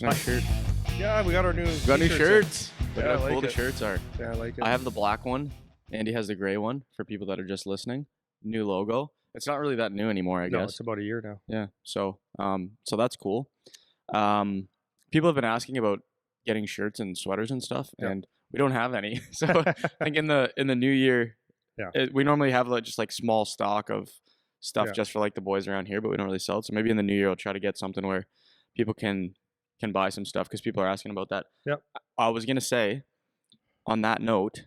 nice shirt. Yeah, we got our new. We got new shirts. Look Yeah, at how I cool like the it. shirts are. Yeah, I like it. I have the black one. Andy has the gray one for people that are just listening. New logo. It's not really that new anymore, I No, guess. it's about a year now. Yeah. So that's cool. People have been asking about getting shirts and sweaters and stuff, Yep. and we don't have any. So I think in the new year, Yeah. we normally have just small stock of stuff Yeah. just for the boys around here, but we don't really sell it. So maybe in the new year, I'll try to get something where people can buy some stuff because people are asking about that. Yep. I was gonna say, on that note,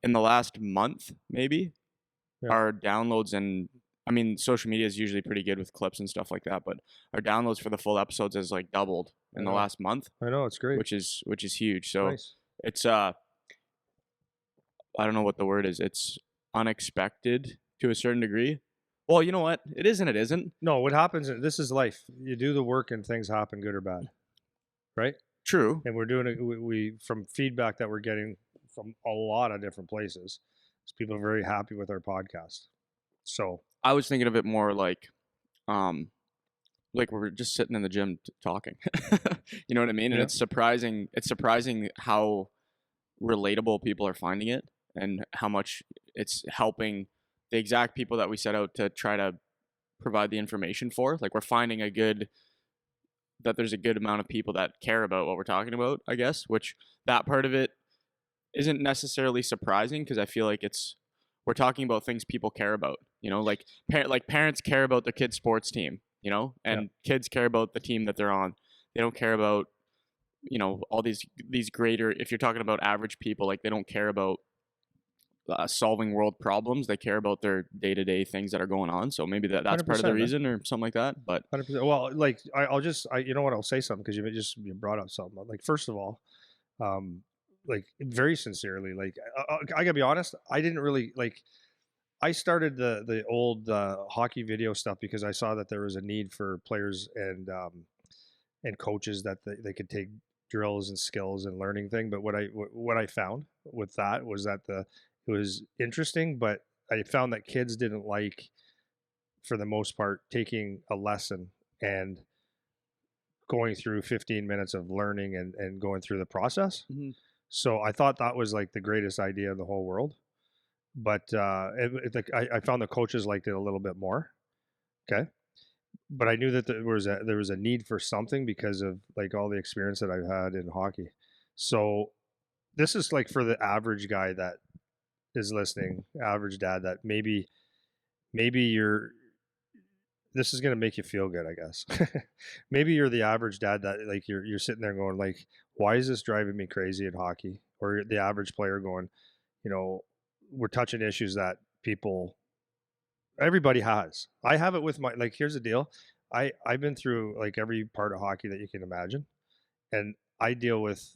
in the last month, maybe, Yeah. our downloads and social media is usually pretty good with clips and stuff like that, but our downloads for the full episodes has doubled in the last month, I know, it's great. which is huge. So Nice. it's I don't know what the word is. It's unexpected to a certain degree. Well, you know what? It is and it isn't. No, what happens? This is life. You do the work and things happen, good or bad, right? True. And we're doing it. We from feedback that we're getting from a lot of different places, people are very happy with our podcast. So I was thinking of it more like we're just sitting in the gym talking. You know what I mean? And Yeah. it's surprising how relatable people are finding it and how much it's helping the exact people that we set out to try to provide the information for. We're finding that there's a good amount of people that care about what we're talking about, I guess, which that part of it isn't necessarily surprising because I feel like we're talking about things people care about, parents care about their kid's sports team, and kids care about the team that they're on. They don't care about, all these greater, if you're talking about average people, they don't care about solving world problems. They care about their day-to-day things that are going on. So maybe that's part of the 100%, reason or something like that. But 100%. Well, you know what? I'll say something because you brought up something. First of all, very sincerely, I gotta be honest. I didn't really I started the old hockey video stuff because I saw that there was a need for players and coaches that they could take drills and skills and learning thing. But what I found with that was that it was interesting, but I found that kids didn't like, for the most part, taking a lesson and going through 15 minutes of learning and going through the process. Mm-hmm. So I thought that was the greatest idea in the whole world. But I found the coaches liked it a little bit more. Okay. But I knew that there was a need for something because of all the experience that I've had in hockey. So this is for the average guy that is listening, average dad, that maybe this is going to make you feel good, I guess. Maybe you're the average dad that you're sitting there going why is this driving me crazy in hockey? Or the average player going, we're touching issues that everybody has. I have it with my, here's the deal. I've been through every part of hockey that you can imagine. And I deal with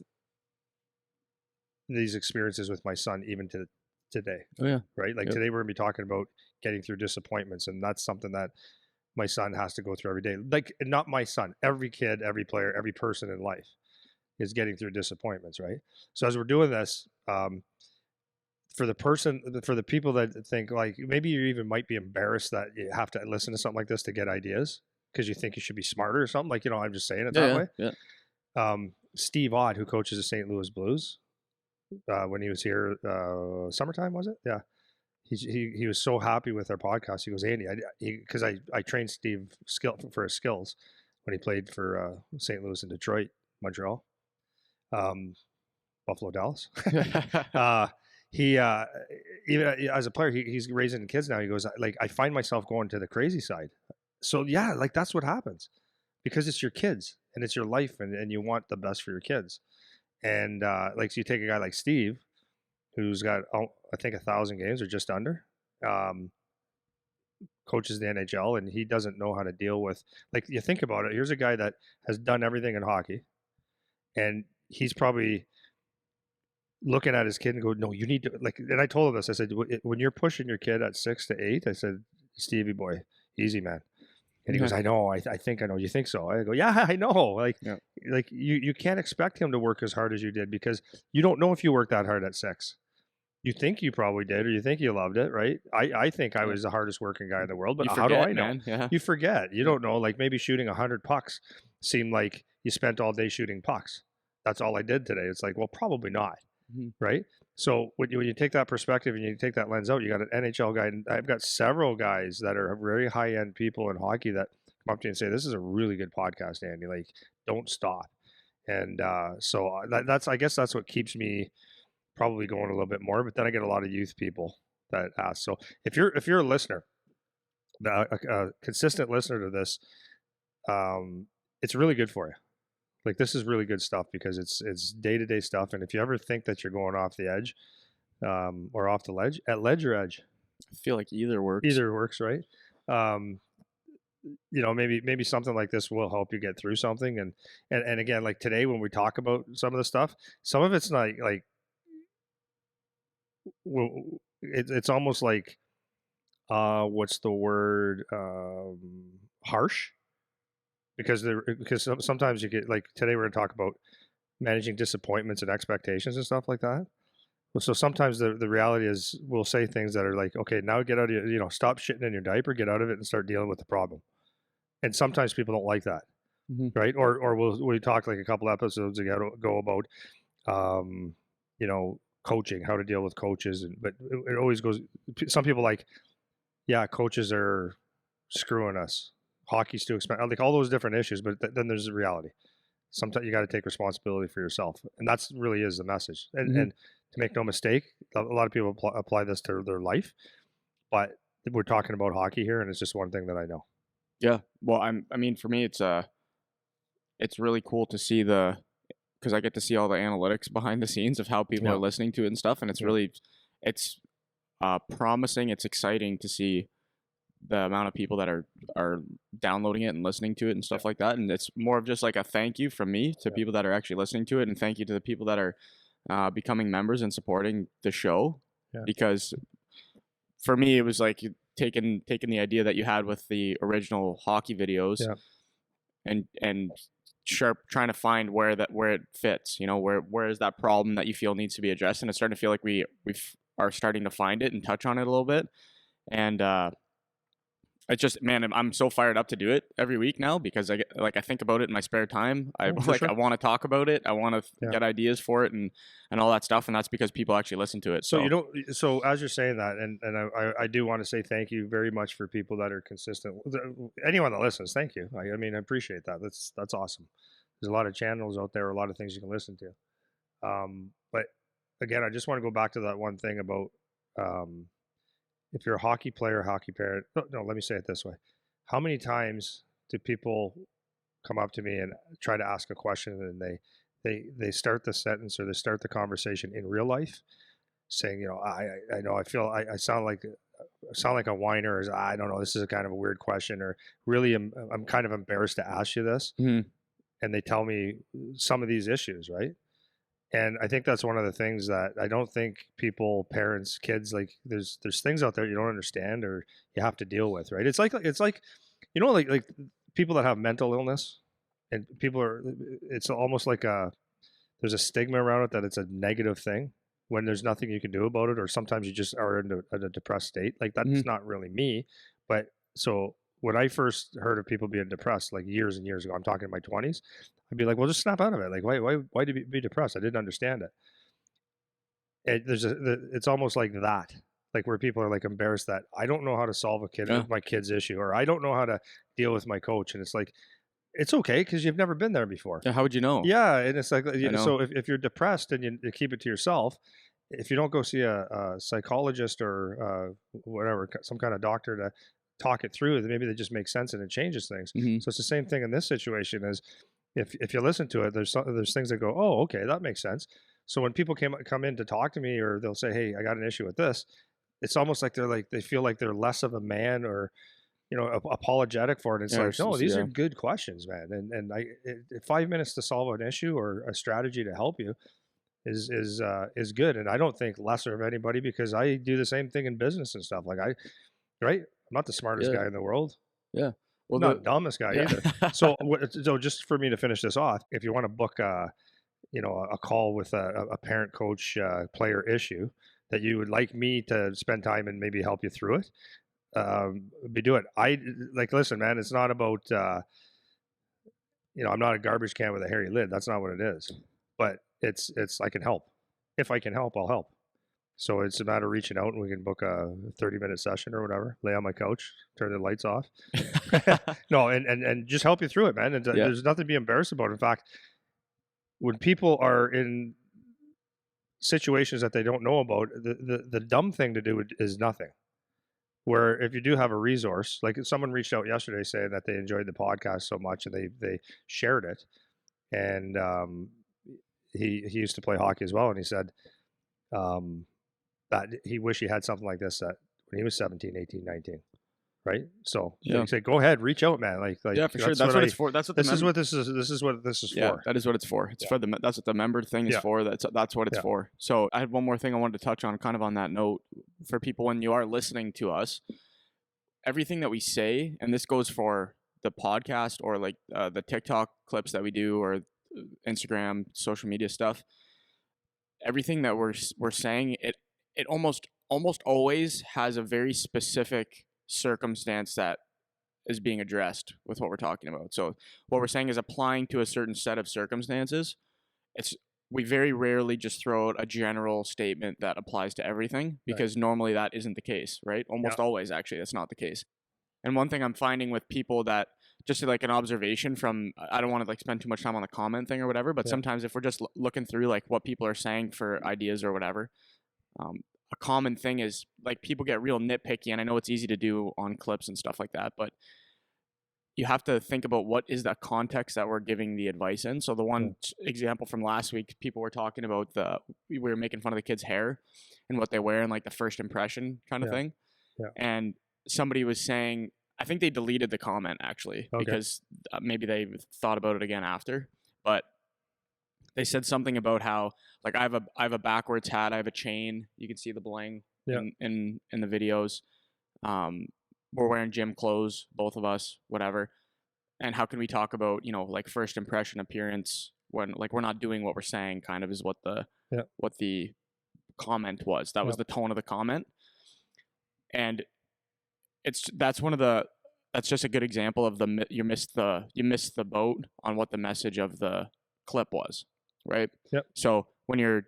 these experiences with my son even to today. Oh yeah. Right? Yep. Today we're going to be talking about getting through disappointments. And that's something that my son has to go through every day. Not my son, every kid, every player, every person in life is getting through disappointments, right? So as we're doing this, for the people that think maybe you even might be embarrassed that you have to listen to something like this to get ideas because you think you should be smarter or something. I'm just saying it that way. Yeah. Steve Ott, who coaches the St. Louis Blues, when he was here, summertime, was it? Yeah. He was so happy with our podcast. He goes, Andy, because I trained Steve for his skills when he played for St. Louis and Detroit, Montreal, Buffalo, Dallas. He even as a player, he's raising kids now. He goes, I find myself going to the crazy side. So yeah, that's what happens because it's your kids and it's your life and you want the best for your kids. And so you take a guy like Steve, who's got I think 1,000 games or just under, coaches the NHL, and he doesn't know how to deal with you think about it. Here's a guy that has done everything in hockey, and he's probably looking at his kid and go, no, you need to and I told him this. I said, when you're pushing your kid at 6 to 8, I said, Stevie boy, easy man. And he goes, I know, I think I know. You think so? I go, yeah, I know. You can't expect him to work as hard as you did because you don't know if you worked that hard at 6. You think you probably did, or you think you loved it, right? I think I was the hardest working guy in the world, but how do I know? Man. Yeah. You forget. You don't know. Maybe shooting 100 pucks seemed like you spent all day shooting pucks. That's all I did today. It's like, well, probably not, Mhm. right? So when you take that perspective and you take that lens out, you got an NHL guy, and I've got several guys that are very high end people in hockey that come up to you and say, "This is a really good podcast, Andy. Like, don't stop." And that's I guess that's what keeps me probably going a little bit more. But then I get a lot of youth people that ask. So if you're a listener, a consistent listener to this, it's really good for you. Like, this is really good stuff because it's day to day stuff. And if you ever think that you're going off the edge, or off the ledge, at ledge or edge, I feel like either works. either works, right? Um, maybe something like this will help you get through something. And again, like today when we talk about some of the stuff, some of it's not like, well, it's almost like, what's the word, harsh, because sometimes you get, like today we're going to talk about managing disappointments and expectations and stuff like that. So sometimes the reality is we'll say things that are like, okay, now get out of your, stop shitting in your diaper, get out of it and start dealing with the problem. And sometimes people don't like that, Mm-hmm. right? Or we talked like a couple episodes ago about, um, coaching, how to deal with coaches, but it always goes. Some people like, yeah, coaches are screwing us. Hockey's too expensive, like all those different issues. But then there's the reality. Sometimes you got to take responsibility for yourself, and that's really is the message. And to make no mistake, a lot of people apply this to their life, but we're talking about hockey here, and it's just one thing that I know. Yeah. Well, I mean, for me, it's really cool to see because I get to see all the analytics behind the scenes of how people Yeah. are listening to it and stuff, and it's Yeah. really, it's promising. It's exciting to see the amount of people that are downloading it and listening to it and stuff like that. And it's more of just like a thank you from me to people that are actually listening to it, and thank you to the people that are becoming members and supporting the show. Yeah. Because for me, it was like taking the idea that you had with the original hockey videos, and trying to find where it fits. Where is that problem that you feel needs to be addressed, and it's starting to feel like we are starting to find it and touch on it a little bit. And it's just, man, I'm so fired up to do it every week now because I think about it in my spare time. I Sure. I want to talk about it. I want to Yeah. get ideas for it and all that stuff. And that's because people actually listen to it. So as you're saying that, and I do want to say thank you very much for people that are consistent. Anyone that listens, thank you. I mean, I appreciate that. That's awesome. There's a lot of channels out there, a lot of things you can listen to. But again, I just want to go back to that one thing about, if you're a hockey player, hockey parent. No, let me say it this way. How many times do people come up to me and try to ask a question, and they start the sentence or they start the conversation in real life saying, I know, I feel I sound like a whiner, or I don't know, this is a kind of a weird question, or really I'm kind of embarrassed to ask you this. Mhm. And they tell me some of these issues, right? And I think that's one of the things that I don't think people, parents, kids, like there's things out there you don't understand or you have to deal with, right? It's like like people that have mental illness, and people are, it's almost like there's a stigma around it that it's a negative thing when there's nothing you can do about it, or sometimes you just are in a depressed state. Like that's not really me. But so when I first heard of people being depressed, like years and years ago, I'm talking in my 20s, I'd be like, well, just snap out of it. Like, why do you be depressed? I didn't understand it. It's almost like that, like where people are like embarrassed that I don't know how to solve my kid's issue, or I don't know how to deal with my coach. And it's like, it's okay because you've never been there before. Yeah, how would you know? Yeah, and it's like, so if you're depressed and you keep it to yourself, if you don't go see a psychologist or whatever, some kind of doctor to talk it through, then maybe that just makes sense and it changes things. Mhm. So it's the same thing in this situation. Is if you listen to it, there's things that go, oh, okay, that makes sense. So when people come in to talk to me, or they'll say, hey, I got an issue with this, it's almost like they feel like they're less of a man, or apologetic for it. It's like, no, these are good questions, man. And 5 minutes to solve an issue or a strategy to help you is good. And I don't think lesser of anybody, because I do the same thing in business and stuff. Like right? I'm not the smartest guy in the world. Yeah. Well, not the dumbest guy either. So just for me to finish this off, if you want to book a call with a parent, coach, player issue that you would like me to spend time and maybe help you through it, do it. Listen, man, it's not about I'm not a garbage can with a hairy lid. That's not what it is. But it's I can help. If I can help, I'll help. So it's a matter of reaching out, and we can book a 30-minute session or whatever. Lay on my couch, turn the lights off. No, and just help you through it, man. And there's nothing to be embarrassed about. In fact, when people are in situations that they don't know about, the dumb thing to do is nothing. Where if you do have a resource, like someone reached out yesterday saying that they enjoyed the podcast so much and they shared it, and he used to play hockey as well, and he said that he wished he had something like this that when he was 17, 18, 19. Right. So you say, go ahead, reach out, man. Like yeah, for sure. That's what it's for. That's what this is what this is for. That is what it's for. It's for that's what the member thing is for. That's what it's for. So I had one more thing I wanted to touch on, kind of on that note, for people when you are listening to us. Everything that we say, and this goes for the podcast or like the TikTok clips that we do or Instagram, social media stuff. Everything that we're saying, it almost always has a very specific circumstance that is being addressed with what we're talking about. So what we're saying is applying to a certain set of circumstances. We very rarely just throw out a general statement that applies to everything, because normally that isn't the case, right? Almost always, actually, that's not the case. And one thing I'm finding with people that, just like an observation from, I don't want to like spend too much time on the comment thing or whatever, but sometimes if we're just looking through like what people are saying for ideas or whatever, a common thing is like people get real nitpicky, and I know it's easy to do on clips and stuff like that, but you have to think about what is the context that we're giving the advice in. So the one example from last week, people were talking about we were making fun of the kids' hair and what they wear and like the first impression kind of thing. Yeah. And somebody was saying, I think they deleted the comment actually, because maybe they thought about it again after, but they said something about how like I have a backwards hat, I have a chain, you can see the bling in the videos. We're wearing gym clothes, both of us, whatever. And how can we talk about, like first impression appearance when like we're not doing what we're saying, kind of is what the comment was. That was the tone of the comment. And that's just a good example of you missed the boat on what the message of the clip was, right? Yep. So when you're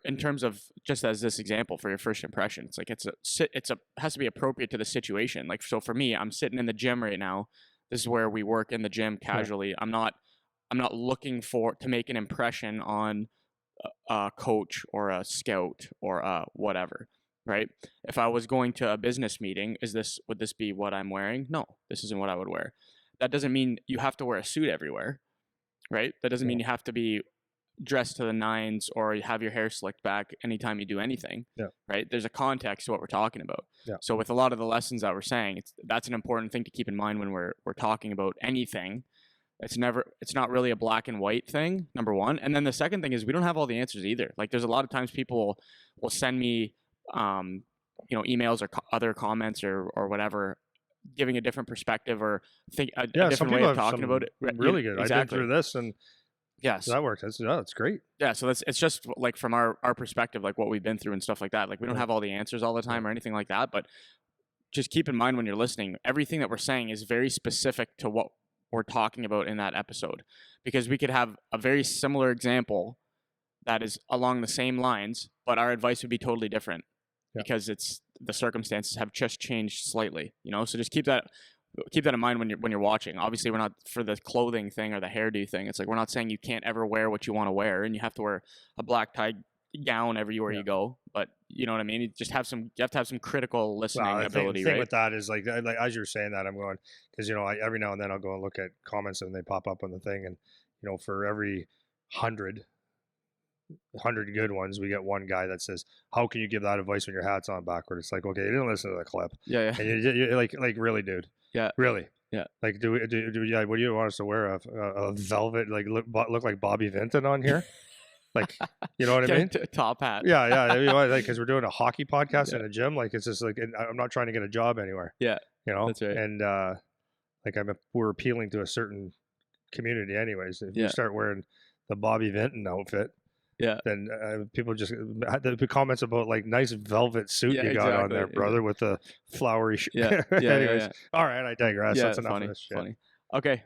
in terms of just as this example for your first impression, it's like has to be appropriate to the situation. Like, so for me, I'm sitting in the gym right now. This is where we work in the gym casually. Yeah. I'm not looking to make an impression on a coach or a scout or whatever, right? If I was going to a business meeting, would this be what I'm wearing? No, this isn't what I would wear. That doesn't mean you have to wear a suit everywhere, right? That doesn't mean you have to be dressed to the nines or have your hair slicked back anytime you do anything, right? There's a context to what we're talking about. So with a lot of the lessons that we're saying, that's an important thing to keep in mind when we're talking about anything. It's not really a black and white thing, number one. And then the second thing is we don't have all the answers either. Like there's a lot of times people will send me emails or other comments or whatever, giving a different perspective or a different way of talking about it. Really good. Exactly. I've been through this and yes, that works. That's great. Yeah, so it's just like from our perspective, like what we've been through and stuff like that. Like we don't have all the answers all the time or anything like that, but just keep in mind when you're listening, everything that we're saying is very specific to what we're talking about in that episode, because we could have a very similar example that is along the same lines, but our advice would be totally different because the circumstances have just changed slightly, so just keep that in mind when you're watching. Obviously, we're not for the clothing thing or the hairdo thing. It's like we're not saying you can't ever wear what you want to wear and you have to wear a black tie gown everywhere you go. But you know what I mean. You have to have some critical listening ability. The thing with that is like as you're saying that, I'm going because every now and then I'll go and look at comments and they pop up on the thing, and for every 100 good ones, we get one guy that says, "How can you give that advice when your hat's on backward?" It's like, okay, you didn't listen to the clip. Yeah. And you're like really, dude. Yeah. Really? Yeah. Like, do what do you want us to wear? A velvet, like look like Bobby Vinton on here? Like, you know what I mean? Top hat. Yeah. Like, because we're doing a hockey podcast in a gym. Like, it's just like, I'm not trying to get a job anywhere. Yeah. That's right. And we're appealing to a certain community, anyways. If you start wearing the Bobby Vinton outfit, then people just the comments about like nice velvet suit you got on there, brother, with the flowery. Anyways, all right, I digress. That's enough of this shit. Funny. Okay.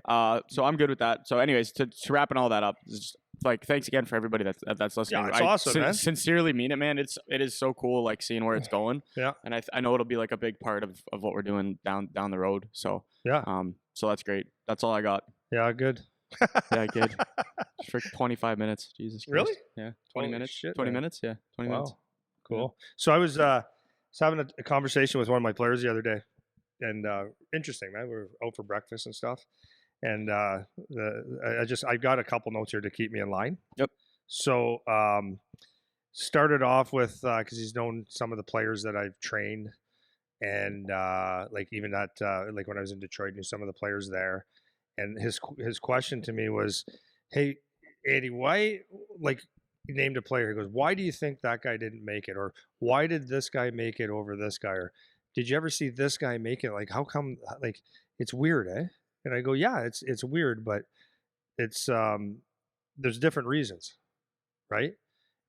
So I'm good with that. So, anyways, to wrapping all that up, just, like, thanks again for everybody that's listening. Yeah, it's awesome, man. Sincerely mean it, man. It is so cool, like, seeing where it's going. Yeah. And I know it'll be like a big part of what we're doing down the road. So Yeah. So that's great. That's all I got. Yeah, good. Yeah, good. For 25 minutes. Jesus Christ. Really? Yeah. 20 Holy minutes. shit, 20 man. minutes. Yeah. 20 minutes. Wow. Cool. So I was having a conversation with one of my players the other day, and interesting, man. We were out for breakfast and stuff, and I got a couple notes here to keep me in line. Yep. So started off with because he's known some of the players that I've trained, and like even at like when I was in Detroit, knew some of the players there, and his question to me was, "Hey, Andy, why like?" He named a player. He goes, "Why do you think that guy didn't make it? Or why did this guy make it over this guy? Or did you ever see this guy make it? Like, how come? Like, it's weird, eh?" And I go, "Yeah, it's weird, but it's there's different reasons, right?"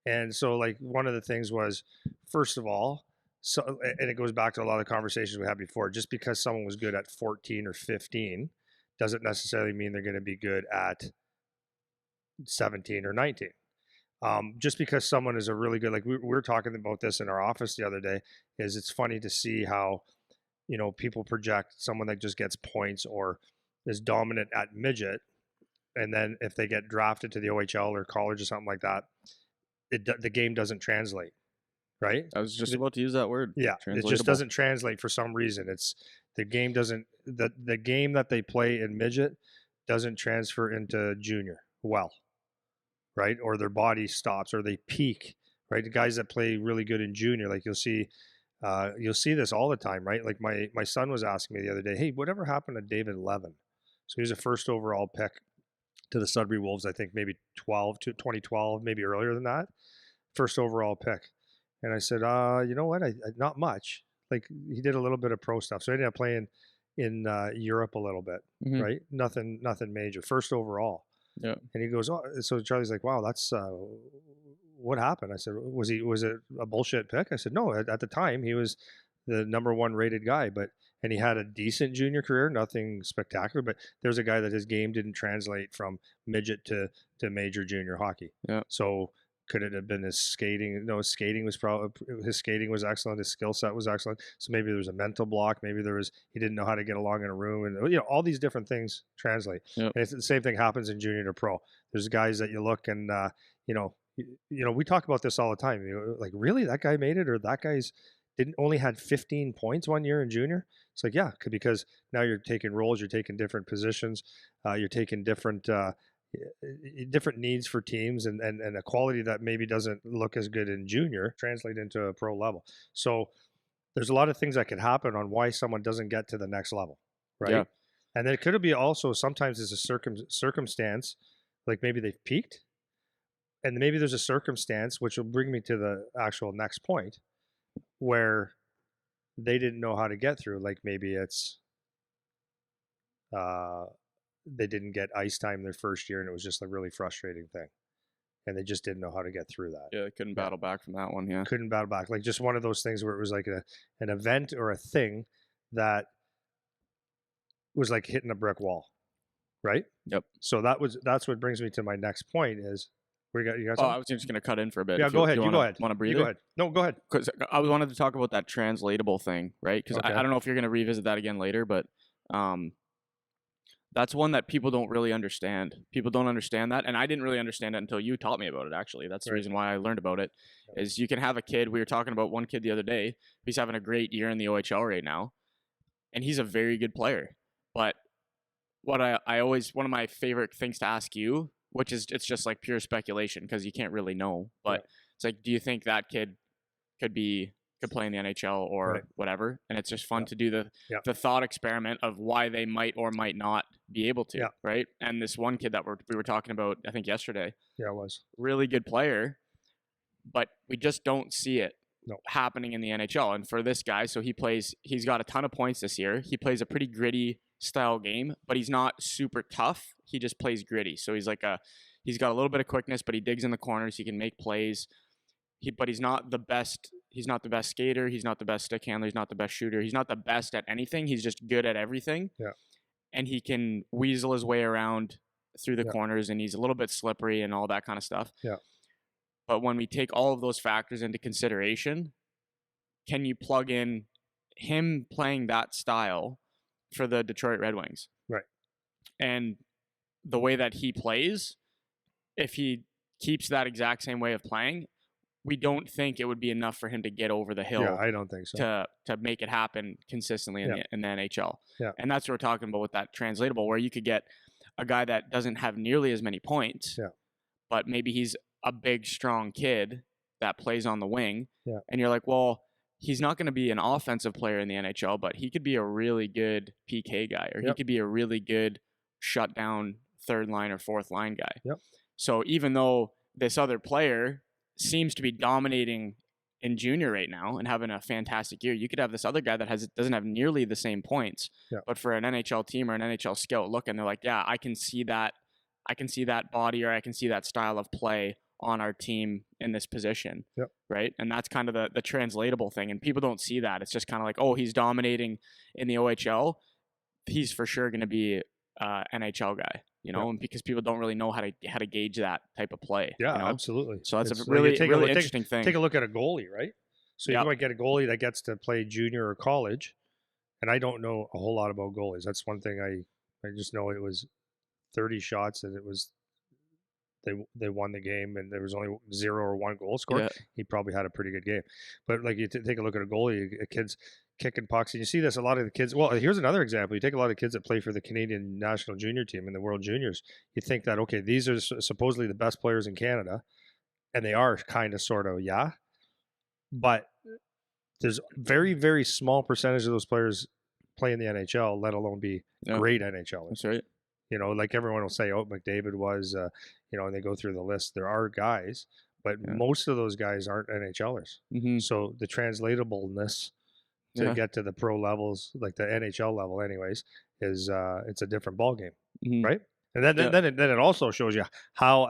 And so, like, one of the things was, first of all, so and it goes back to a lot of conversations we had before. Just because someone was good at 14 or 15 doesn't necessarily mean they're going to be good at 17 or 19. Just because someone is a really good, like we were talking about this in our office the other day, is it's funny to see how, people project someone that just gets points or is dominant at midget. And then if they get drafted to the OHL or college or something like that, the game doesn't translate, right? I was just about to use that word. Yeah, it just doesn't translate for some reason. It's the game doesn't, the game that they play in midget doesn't transfer into junior well. Right? Or their body stops or they peak, right? The guys that play really good in junior, like you'll see this all the time, right? Like my son was asking me the other day, "Hey, whatever happened to David Levin?" So he was a first overall pick to the Sudbury Wolves, I think maybe 2012, maybe earlier than that. First overall pick. And I said, you know what? I not much. Like he did a little bit of pro stuff. So I ended up playing in Europe a little bit, right? Nothing major. First overall. Yeah. And he goes, "Oh," so Charlie's like, "Wow, that's what happened?" I said, was it a bullshit pick?" I said, "No, at the time he was the number one rated guy, and he had a decent junior career, nothing spectacular, but there's a guy that his game didn't translate from midget to major junior hockey." Yeah. So could it have been his skating? No, his skating was excellent. His skill set was excellent. So maybe there was a mental block. Maybe he didn't know how to get along in a room, and all these different things translate. Yep. And it's the same thing happens in junior to pro. There's guys that you look and we talk about this all the time. Like, really, that guy made it, or that guy's didn't only had 15 points one year in junior. It's like, yeah, because now you're taking roles, you're taking different positions, you're taking different needs for teams and a quality that maybe doesn't look as good in junior translate into a pro level. So there's a lot of things that could happen on why someone doesn't get to the next level, right? Yeah. And then it could be also sometimes there's a circumstance, like maybe they've peaked, and maybe there's a circumstance which will bring me to the actual next point where they didn't know how to get through. Like maybe it's they didn't get ice time their first year, and it was just a really frustrating thing. And they just didn't know how to get through that. Yeah, they couldn't battle back from that one, yeah. Couldn't battle back. Like just one of those things where it was like an event or a thing that was like hitting a brick wall, right? Yep. So that's what brings me to my next point is, you got something? I was just going to cut in for a bit. Yeah, go ahead. You go ahead. Want to breathe? Go ahead. No, go ahead. Because I wanted to talk about that translatable thing, right? Because I don't know if you're going to revisit that again later, but that's one that people don't really understand. People don't understand that. And I didn't really understand it until you taught me about it, actually. That's the reason why I learned about it, is you can have a kid. We were talking about one kid the other day. He's having a great year in the OHL right now, and he's a very good player. But what I always, one of my favorite things to ask you, which is, it's just like pure speculation because you can't really know, but it's like, do you think that kid could play in the NHL or whatever? And it's just fun to do the thought experiment of why they might or might not be able to, right? And this one kid that we were talking about, I think yesterday, it was really good player, but we just don't see it happening in the NHL. And for this guy, so he's got a ton of points this year. He plays a pretty gritty style game, but he's not super tough. He just plays gritty. So he's got a little bit of quickness, but he digs in the corners. He can make plays. But he's not the best. He's not the best skater. He's not the best stick handler. He's not the best shooter. He's not the best at anything. He's just good at everything. Yeah. and he can weasel his way around through the Yeah. corners, and he's a little bit slippery and all that kind of stuff. Yeah. But when we take all of those factors into consideration, can you plug in him playing that style for the Detroit Red Wings? Right. And the way that he plays, if he keeps that exact same way of playing, we don't think it would be enough for him to get over the hill. Yeah, I don't think so. To make it happen consistently in the NHL. Yeah. And that's what we're talking about with that translatable, where you could get a guy that doesn't have nearly as many points, but maybe he's a big, strong kid that plays on the wing. Yeah. And you're like, well, he's not going to be an offensive player in the NHL, but he could be a really good PK guy, or he could be a really good shutdown third line or fourth line guy. Yep. So even though this other player seems to be dominating in junior right now and having a fantastic year, you could have this other guy that doesn't have nearly the same points, but for an NHL team or an NHL scout look, and they're like, yeah, I can see that body, or I can see that style of play on our team in this position. Right. And that's kind of the translatable thing. And people don't see that. It's just kind of like, oh, he's dominating in the OHL. He's for sure going to be NHL guy, and because people don't really know how to gauge that type of play. Yeah, absolutely. So that's a really interesting thing. Take a look at a goalie, right? So you might get a goalie that gets to play junior or college, and I don't know a whole lot about goalies. That's one thing I just know it was 30 shots and it was they won the game and there was only 0 or 1 goal scored. Yeah. He probably had a pretty good game. But like you take a look at a goalie, a kid's kicking pucks, and you see this a lot of the kids. Well, here's another example. You take a lot of kids that play for the Canadian national junior team and the World Juniors. You think that, okay, these are supposedly the best players in Canada, and they are kind of, sort of, but there's very, very small percentage of those players play in the NHL, let alone be great NHLers. That's right. Like everyone will say, oh, McDavid was, and they go through the list. There are guys, but most of those guys aren't NHLers. Mm-hmm. So the translatableness to get to the pro levels, like the NHL level anyways, is it's a different ballgame, right? And then it also shows you how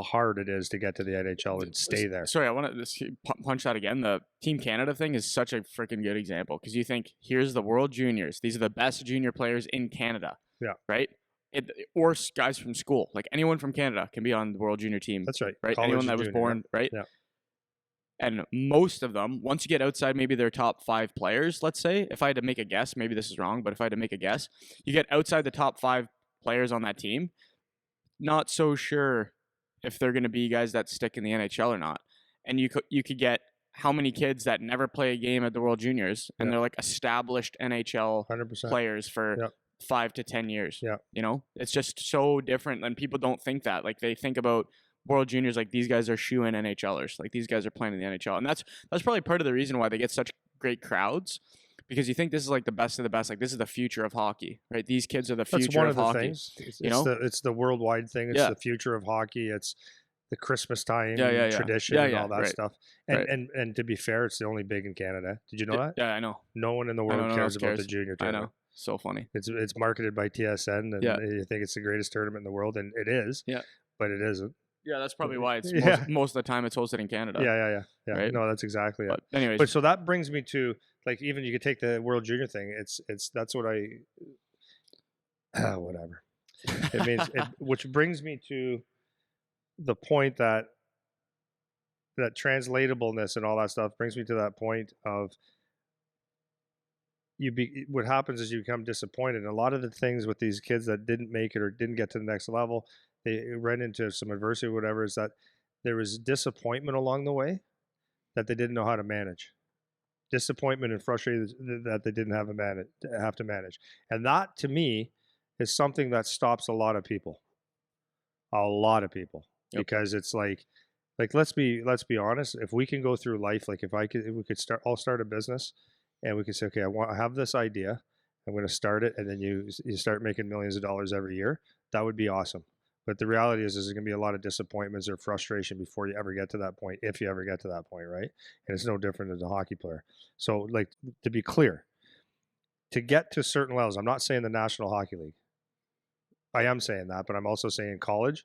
hard it is to get to the NHL and stay there. Sorry, I want to punch that again. The Team Canada thing is such a freaking good example, because you think, here's the World Juniors. These are the best junior players in Canada. Yeah. Right? Or guys from school. Like anyone from Canada can be on the World Junior team. That's right. Right? College anyone that was junior, born, right? Yeah. And most of them, once you get outside maybe their top 5 players, let's say, if I had to make a guess, maybe this is wrong, but if I had to make a guess, you get outside the top 5 players on that team, not so sure if they're going to be guys that stick in the NHL or not. And you could get how many kids that never play a game at the World Juniors, and they're like established NHL 100%. players for 5 to 10 years. Yeah. It's just so different, and people don't think that. Like, they think about World Juniors like these guys are shoo-in NHLers. Like, these guys are playing in the NHL. And that's probably part of the reason why they get such great crowds, because you think this is like the best of the best. Like, this is the future of hockey, right? These kids are the future of hockey. Things. It's the worldwide thing. It's the future of hockey. It's the Christmas time tradition and all that stuff. And to be fair, it's the only big in Canada. Did you know that? Yeah, I know. No one in the world cares about the junior tournament. I know. So funny. It's marketed by TSN, and you think it's the greatest tournament in the world, and it is. Yeah. But it isn't. Yeah, that's probably why it's most of the time it's hosted in Canada. Yeah. Right? No, that's exactly it. But anyways, but so that brings me to, like, even you could take the World Junior thing. That's what whatever. It means which brings me to the point that translatableness and all that stuff brings me to that point of what happens is you become disappointed. And a lot of the things with these kids that didn't make it or didn't get to the next level, they ran into some adversity or whatever, is that there was disappointment along the way that they didn't know how to manage. Disappointment and frustration that they didn't have to manage. And that, to me, is something that stops a lot of people. Because it's like let's be honest. If we can go through life, like if we could start a business, and we could say, okay, I have this idea, I'm going to start it, and then you start making millions of dollars every year. That would be awesome. But the reality is there's going to be a lot of disappointments or frustration before you ever get to that point, if you ever get to that point, right? And it's no different as a hockey player. So, like, to be clear, to get to certain levels, I'm not saying the National Hockey League. I am saying that, but I'm also saying college.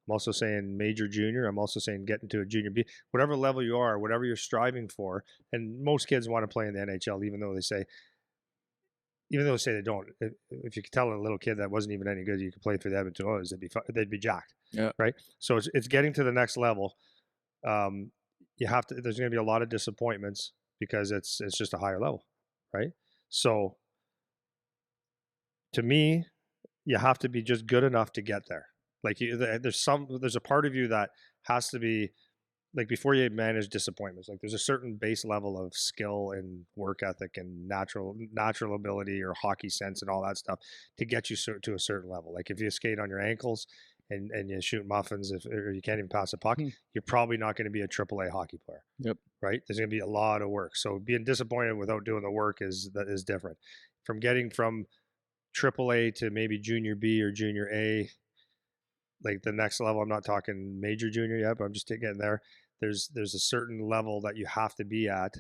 I'm also saying major junior. I'm also saying getting to a junior B. Whatever level you are, whatever you're striving for, and most kids want to play in the NHL, even though they say, even though they say they don't, if you could tell a little kid that wasn't even any good, you could play through the Edmonton Oilers, they'd be jacked. Yeah. Right. So it's getting to the next level. You have to. There's going to be a lot of disappointments because it's just a higher level, right? So to me, you have to be just good enough to get there. Like there's a part of you that has to be like before you manage disappointments. Like there's a certain base level of skill and work ethic and natural ability or hockey sense and all that stuff to get you to a certain level. Like if you skate on your ankles and you shoot muffins or you can't even pass a puck, you're probably not going to be a AAA hockey player. Yep. Right? There's going to be a lot of work. So being disappointed without doing the work is different. From getting from AAA to maybe junior B or junior A, like the next level, I'm not talking major junior yet, but I'm just getting there. There's a certain level that you have to be at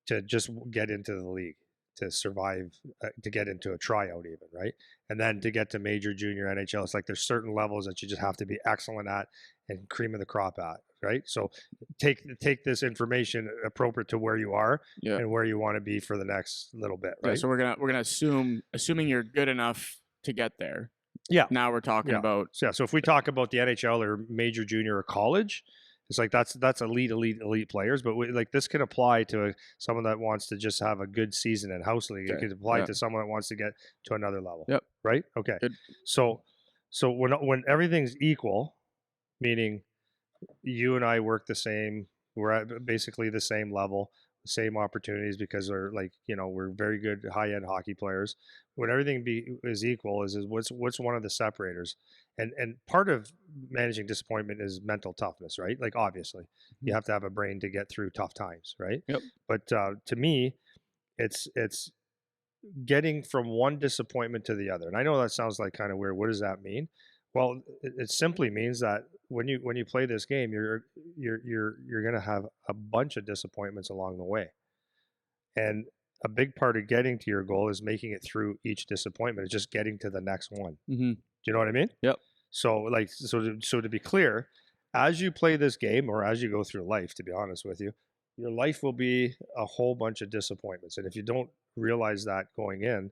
to just get into the league, to survive, to get into a tryout even, right? And then to get to major junior NHL, it's like there's certain levels that you just have to be excellent at and cream of the crop at, right? So take this information appropriate to where you are and where you want to be for the next little bit, right? Yeah, so we're gonna assuming you're good enough to get there. Yeah. Now we're talking about So if we talk about the NHL or major junior or college, it's like that's elite players. But like this can apply to someone that wants to just have a good season in house league. It could apply to someone that wants to get to another level. Yep. Right. Okay. Good. So when everything's equal, meaning you and I work the same, we're at basically the same level, same opportunities because we're very good high-end hockey players. When everything is equal, is what's one of the separators, and part of managing disappointment is mental toughness, right? Like obviously you have to have a brain to get through tough times, right? Yep. But to me, it's getting from one disappointment to the other. And I know that sounds like kind of weird. What does that mean? Well, it simply means that when you play this game, you're going to have a bunch of disappointments along the way, and a big part of getting to your goal is making it through each disappointment. It's just getting to the next one. Mm-hmm. Do you know what I mean? Yep. So to be clear, as you play this game or as you go through life, to be honest with you, your life will be a whole bunch of disappointments, and if you don't realize that going in,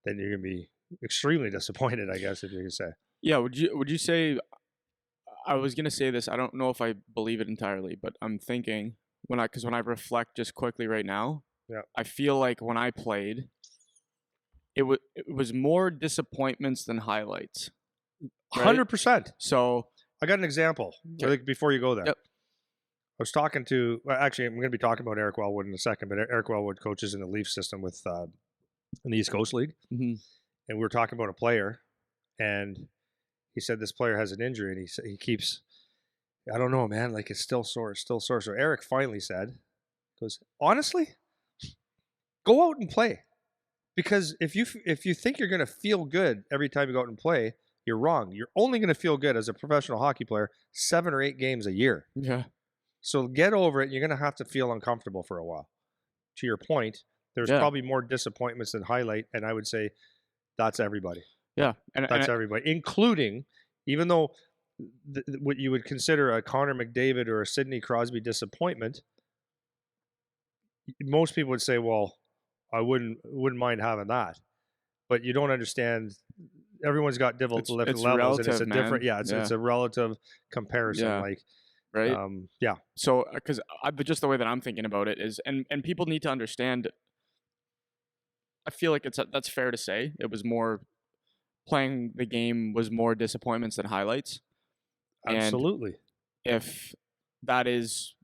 then you're going to be extremely disappointed, I guess, if you could say. Yeah, would you say, I was going to say this, I don't know if I believe it entirely, but I'm thinking when I reflect just quickly right now, I feel like when I played, it was more disappointments than highlights. Right? 100%. So I got an example before you go there. Yep. I was talking to, actually, I'm going to be talking about Eric Wellwood in a second, but Eric Wellwood coaches in the Leaf system with in the East Coast League. Mm-hmm. And we were talking about a player, and he said this player has an injury, and he keeps, I don't know, man, like it's still sore. So Eric finally said, goes, honestly, go out and play. Because if you think you're going to feel good every time you go out and play, you're wrong. You're only going to feel good as a professional hockey player 7 or 8 games a year. Yeah. So get over it. You're going to have to feel uncomfortable for a while. To your point, there's probably more disappointments than highlight, and I would say that's everybody. Yeah, that's everybody, including, even though what you would consider a Connor McDavid or a Sidney Crosby disappointment, most people would say, well, I wouldn't mind having that. But you don't understand. Everyone's got different levels, relative, and it's a different. It's a relative comparison. Yeah. Like, right. So, because just the way that I'm thinking about it is, and people need to understand. I feel like that's fair to say. It was more playing the game was more disappointments than highlights. Absolutely. And if that is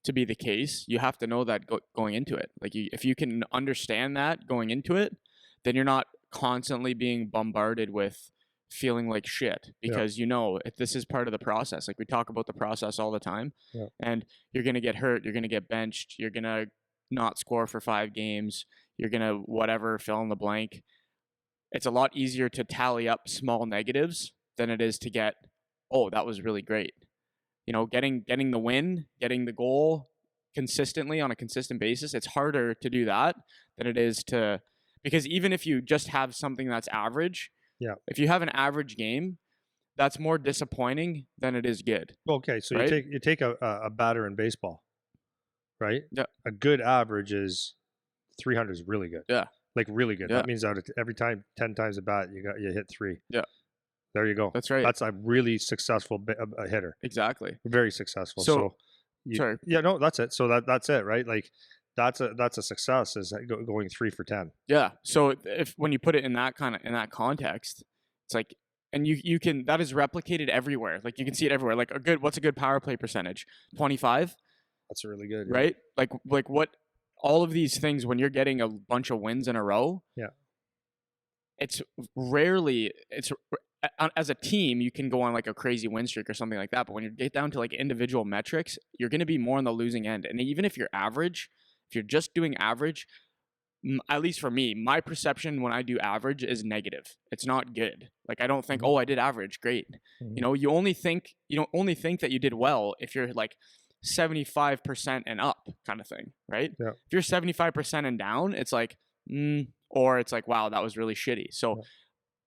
to be the case, you have to know that going into it. Like if you can understand that going into it, then you're not constantly being bombarded with feeling like shit because this is part of the process. Like we talk about the process all the time, and you're going to get hurt, you're going to get benched, you're going to not score for 5 games, you're going to whatever, fill in the blank. It's a lot easier to tally up small negatives than it is to get, oh, that was really great. You know, getting the win, getting the goal consistently on a consistent basis, it's harder to do that than it is to, because even if you just have something that's average, if you have an average game, that's more disappointing than it is good. Okay, so right? you take a batter in baseball, right? Yeah. A good average is 300 is really good. Yeah. like really good. Yeah. That means every time 10 times a bat you hit 3. Yeah. There you go. That's right. That's a really successful a hitter. Exactly. Very successful. So, So sorry. yeah, no, that's it. So that's it, right? Like that's a success is going 3 for 10. Yeah. So if when you put it in that context, it's like, and you can, that is replicated everywhere. Like you can see it everywhere. Like what's a good power play percentage? 25, That's really good. Yeah. right? Like what, all of these things, when you're getting a bunch of wins in a row, Yeah. it's as a team, you can go on like a crazy win streak or something like that. But when you get down to like individual metrics, you're going to be more on the losing end. And even if you're average, if you're just doing average, at least for me, my perception when I do average is negative. It's not good. Like I don't think, oh, I did average, great. You know, you don't only think that you did well if you're like 75% and up kind of thing, right? Yeah. If you're 75% and down, it's like, or it's like, wow, that was really shitty. So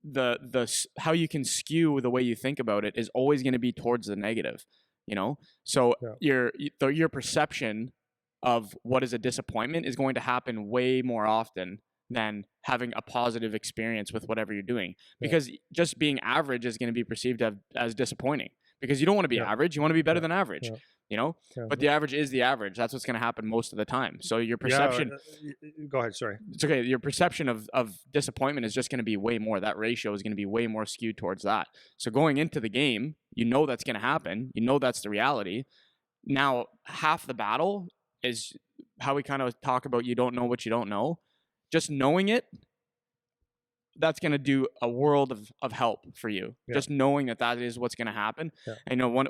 the how you can skew the way you think about it is always going to be towards the negative, you know? So your perception of what is a disappointment is going to happen way more often than having a positive experience with whatever you're doing, because just being average is going to be perceived as disappointing, because you don't want to be average. You want to be better than average, you know, but the average is the average. That's what's going to happen most of the time. So your perception, go ahead. Sorry. It's okay. Your perception of disappointment is just going to be way more. That ratio is going to be way more skewed towards that. So going into the game, you know, that's going to happen. You know, that's the reality. Now, half the battle is how we kind of talk about, you don't know what you don't know. Just knowing it, that's going to do a world of help for you. Just knowing that is what's going to happen. I know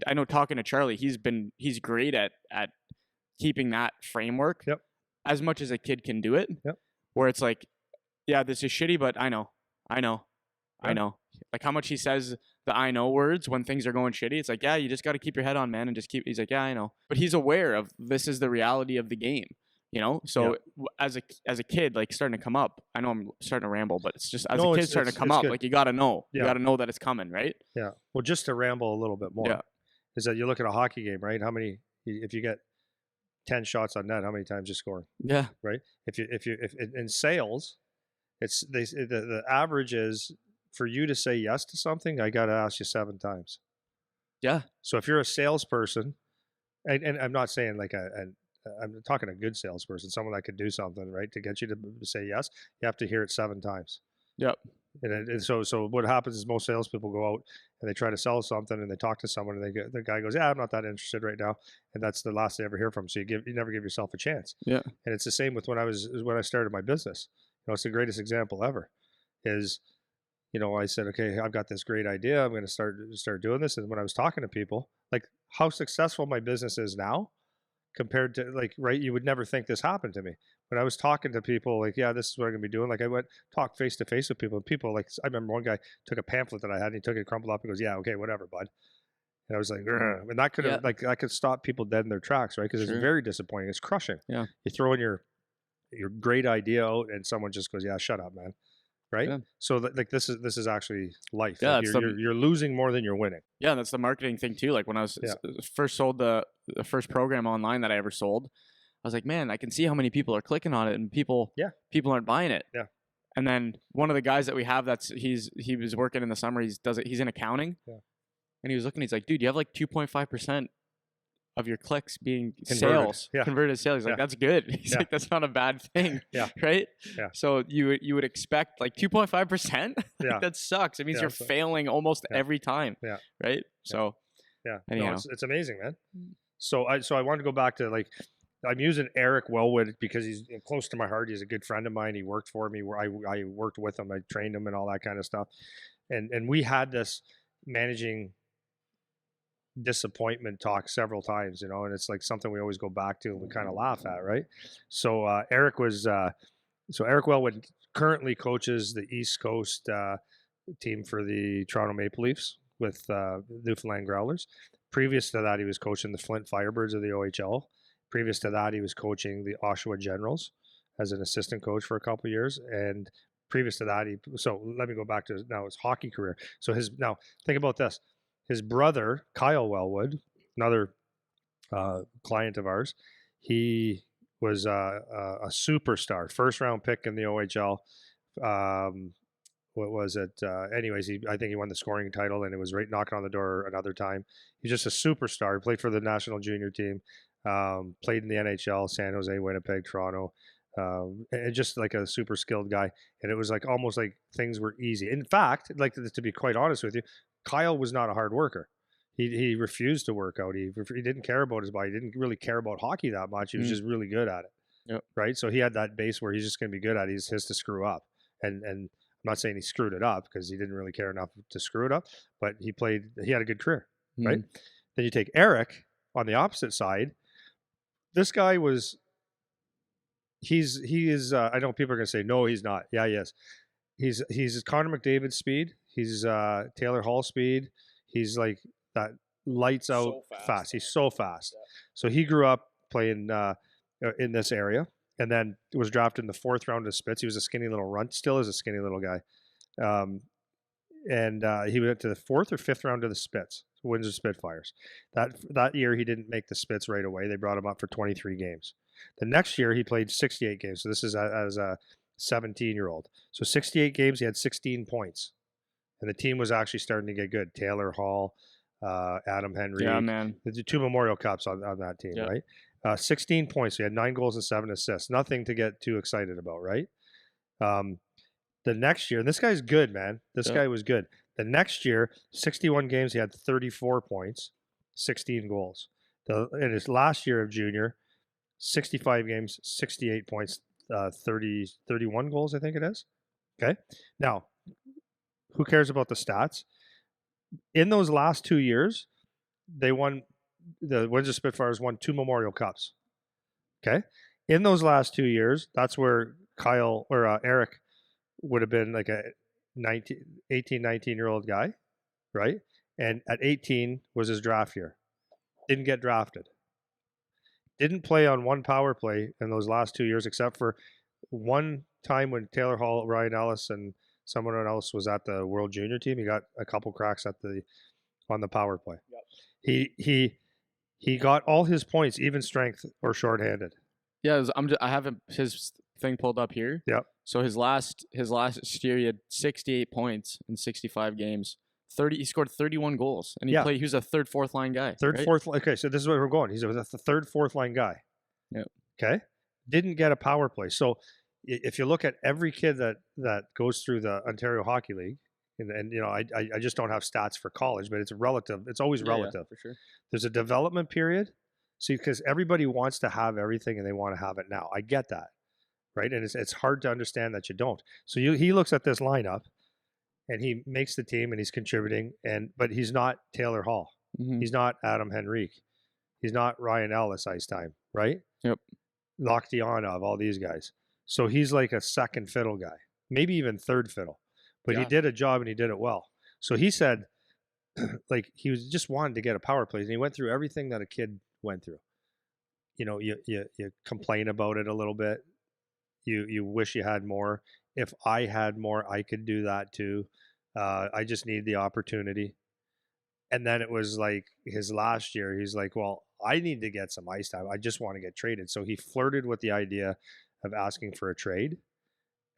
I know talking to Charlie, he's great at keeping that framework as much as a kid can do it, where it's like, yeah, this is shitty, but I know. Like how much he says the I know words when things are going shitty. It's like, yeah, you just got to keep your head on, man, and just he's like, yeah, I know. But he's aware of this is the reality of the game, you know? So as a kid, like starting to come up, I know I'm starting to ramble, but it's just as a kid starting to come up, like you got to know. You got to know that it's coming, right? Yeah. Well, just to ramble a little bit more, is that you look at a hockey game, right? How many, if you get 10 shots on net, how many times you score? Yeah. Right? If in sales, the average is, for you to say yes to something, I got to ask you 7 times. Yeah. So if you're a salesperson, and I'm not saying like I'm talking a good salesperson, someone that could do something, right, to get you to say yes, you have to hear it 7 times. Yep. And so what happens is most salespeople go out and they try to sell something and they talk to someone and the guy goes, yeah, I'm not that interested right now, and that's the last they ever hear from. So you never give yourself a chance. Yeah. And it's the same with when I started my business. You know, it's the greatest example ever. Is, you know, I said, okay, I've got this great idea. I'm going to start doing this. And when I was talking to people, like how successful my business is now compared to, like, right, you would never think this happened to me. When I was talking to people, like, yeah, this is what I'm going to be doing. Like I went talk face to face with people, and people, like, I remember one guy took a pamphlet that I had and he took it, crumpled up, and goes, yeah, okay, whatever, bud. And I was like, ugh. And that could have, like, I could stop people dead in their tracks, right? Because it's very disappointing. It's crushing. Yeah. You throw in your great idea out and someone just goes, yeah, shut up, man. Right. Yeah. So like this is actually life. Yeah, like you're losing more than you're winning. Yeah, that's the marketing thing too. Like when I was first sold the first program online that I ever sold, I was like, man, I can see how many people are clicking on it, and people aren't buying it. Yeah. And then one of the guys that we have, he was working in the summer. He's in accounting. Yeah. And he was looking. He's like, dude, you have like 2.5% of your clicks being converted sales. He's like, that's good. He's like, that's not a bad thing. Right. Yeah. So you would expect like 2.5%. Yeah. That sucks. It means you're failing almost every time. Yeah. Right. So no, it's amazing, man. So I wanted to go back to, like, I'm using Eric Wellwood because he's close to my heart. He's a good friend of mine. He worked for me where I worked with him. I trained him and all that kind of stuff. And we had this managing disappointment talk several times, you know, and it's like something we always go back to and we kind of laugh at, right? So Eric Wellwood currently coaches the East Coast team for the Toronto Maple Leafs with Newfoundland Growlers. Previous to that, he was coaching the Flint Firebirds of the OHL. Previous to that, he was coaching the Oshawa Generals as an assistant coach for a couple of years. And previous to that, so let me go back to now his hockey career. So now think about this. His brother, Kyle Wellwood, another client of ours, he was a superstar, first round pick in the OHL. What was it? Anyways, I think he won the scoring title, and it was right knocking on the door another time. He's just a superstar. He played for the national junior team, played in the NHL, San Jose, Winnipeg, Toronto, and just like a super skilled guy. And it was like almost like things were easy. In fact, like to be quite honest with you, Kyle was not a hard worker. He refused to work out. He didn't care about his body. He didn't really care about hockey that much. He was just really good at it. Yep. Right. So he had that base where he's just going to be good at it. He's his to screw up. And I'm not saying he screwed it up because he didn't really care enough to screw it up, but he had a good career. Right. Then you take Eric on the opposite side. This guy he is, I know people are going to say, no, he's not. Yeah, he is. He's Connor McDavid speed. He's Taylor Hall speed. He's like that lights out So fast. He's so fast. Yeah. So he grew up playing in this area, and then was drafted in the 4th round of Spitz. He was a skinny little runt, still is a skinny little guy. And he went to the 4th or 5th round of the Spitz, Windsor Spitfires. That year he didn't make the Spitz right away. They brought him up for 23 games. The next year he played 68 games. So this is as a 17-year-old. So 68 games, he had 16 points. And the team was actually starting to get good. Taylor Hall, Adam Henry. Yeah, man. The 2 Memorial Cups on that team, right? 16 points. He had 9 goals and 7 assists. Nothing to get too excited about, right? The next year, and this guy's good, man. This guy was good. The next year, 61 games, he had 34 points, 16 goals. In his last year of junior, 65 games, 68 points, 31 goals, I think it is. Okay. Now, who cares about the stats? In those last 2 years, the Windsor Spitfires won 2 Memorial Cups. Okay. In those last 2 years, that's where Eric would have been like a 18, 19-year-old guy, right? And at 18 was his draft year. Didn't get drafted. Didn't play on one power play in those last 2 years, except for one time when Taylor Hall, Ryan Ellis, and someone else was at the World Junior team. He got a couple cracks on the power play. Yep. He got all his points, even strength or shorthanded. Yeah, I have his thing pulled up here. Yep. So his last year, he had 68 points in 65 games. He scored 31 goals, and he was a third, fourth line guy. Fourth. Okay, so this is where we're going. He's a third, fourth line guy. Yep. Okay. Didn't get a power play. So if you look at every kid that goes through the Ontario Hockey League, and you know, I just don't have stats for college, but it's relative. It's always relative. Yeah, for sure. There's a development period. See, because everybody wants to have everything and they want to have it now. I get that, right? And it's hard to understand that you don't. So he looks at this lineup, and he makes the team, and he's contributing, but he's not Taylor Hall. Mm-hmm. He's not Adam Henrique. He's not Ryan Ellis ice time, right? Yep. Loktionov, all these guys. So he's like a second fiddle guy, maybe even third fiddle. But he did a job, and he did it well. So he said, like, he was just wanted to get a power play, and he went through everything that a kid went through. You know, you complain about it a little bit. You wish you had more. If I had more, I could do that too. I just need the opportunity. And then it was like his last year, he's like, well, I need to get some ice time. I just want to get traded. So he flirted with the idea of asking for a trade,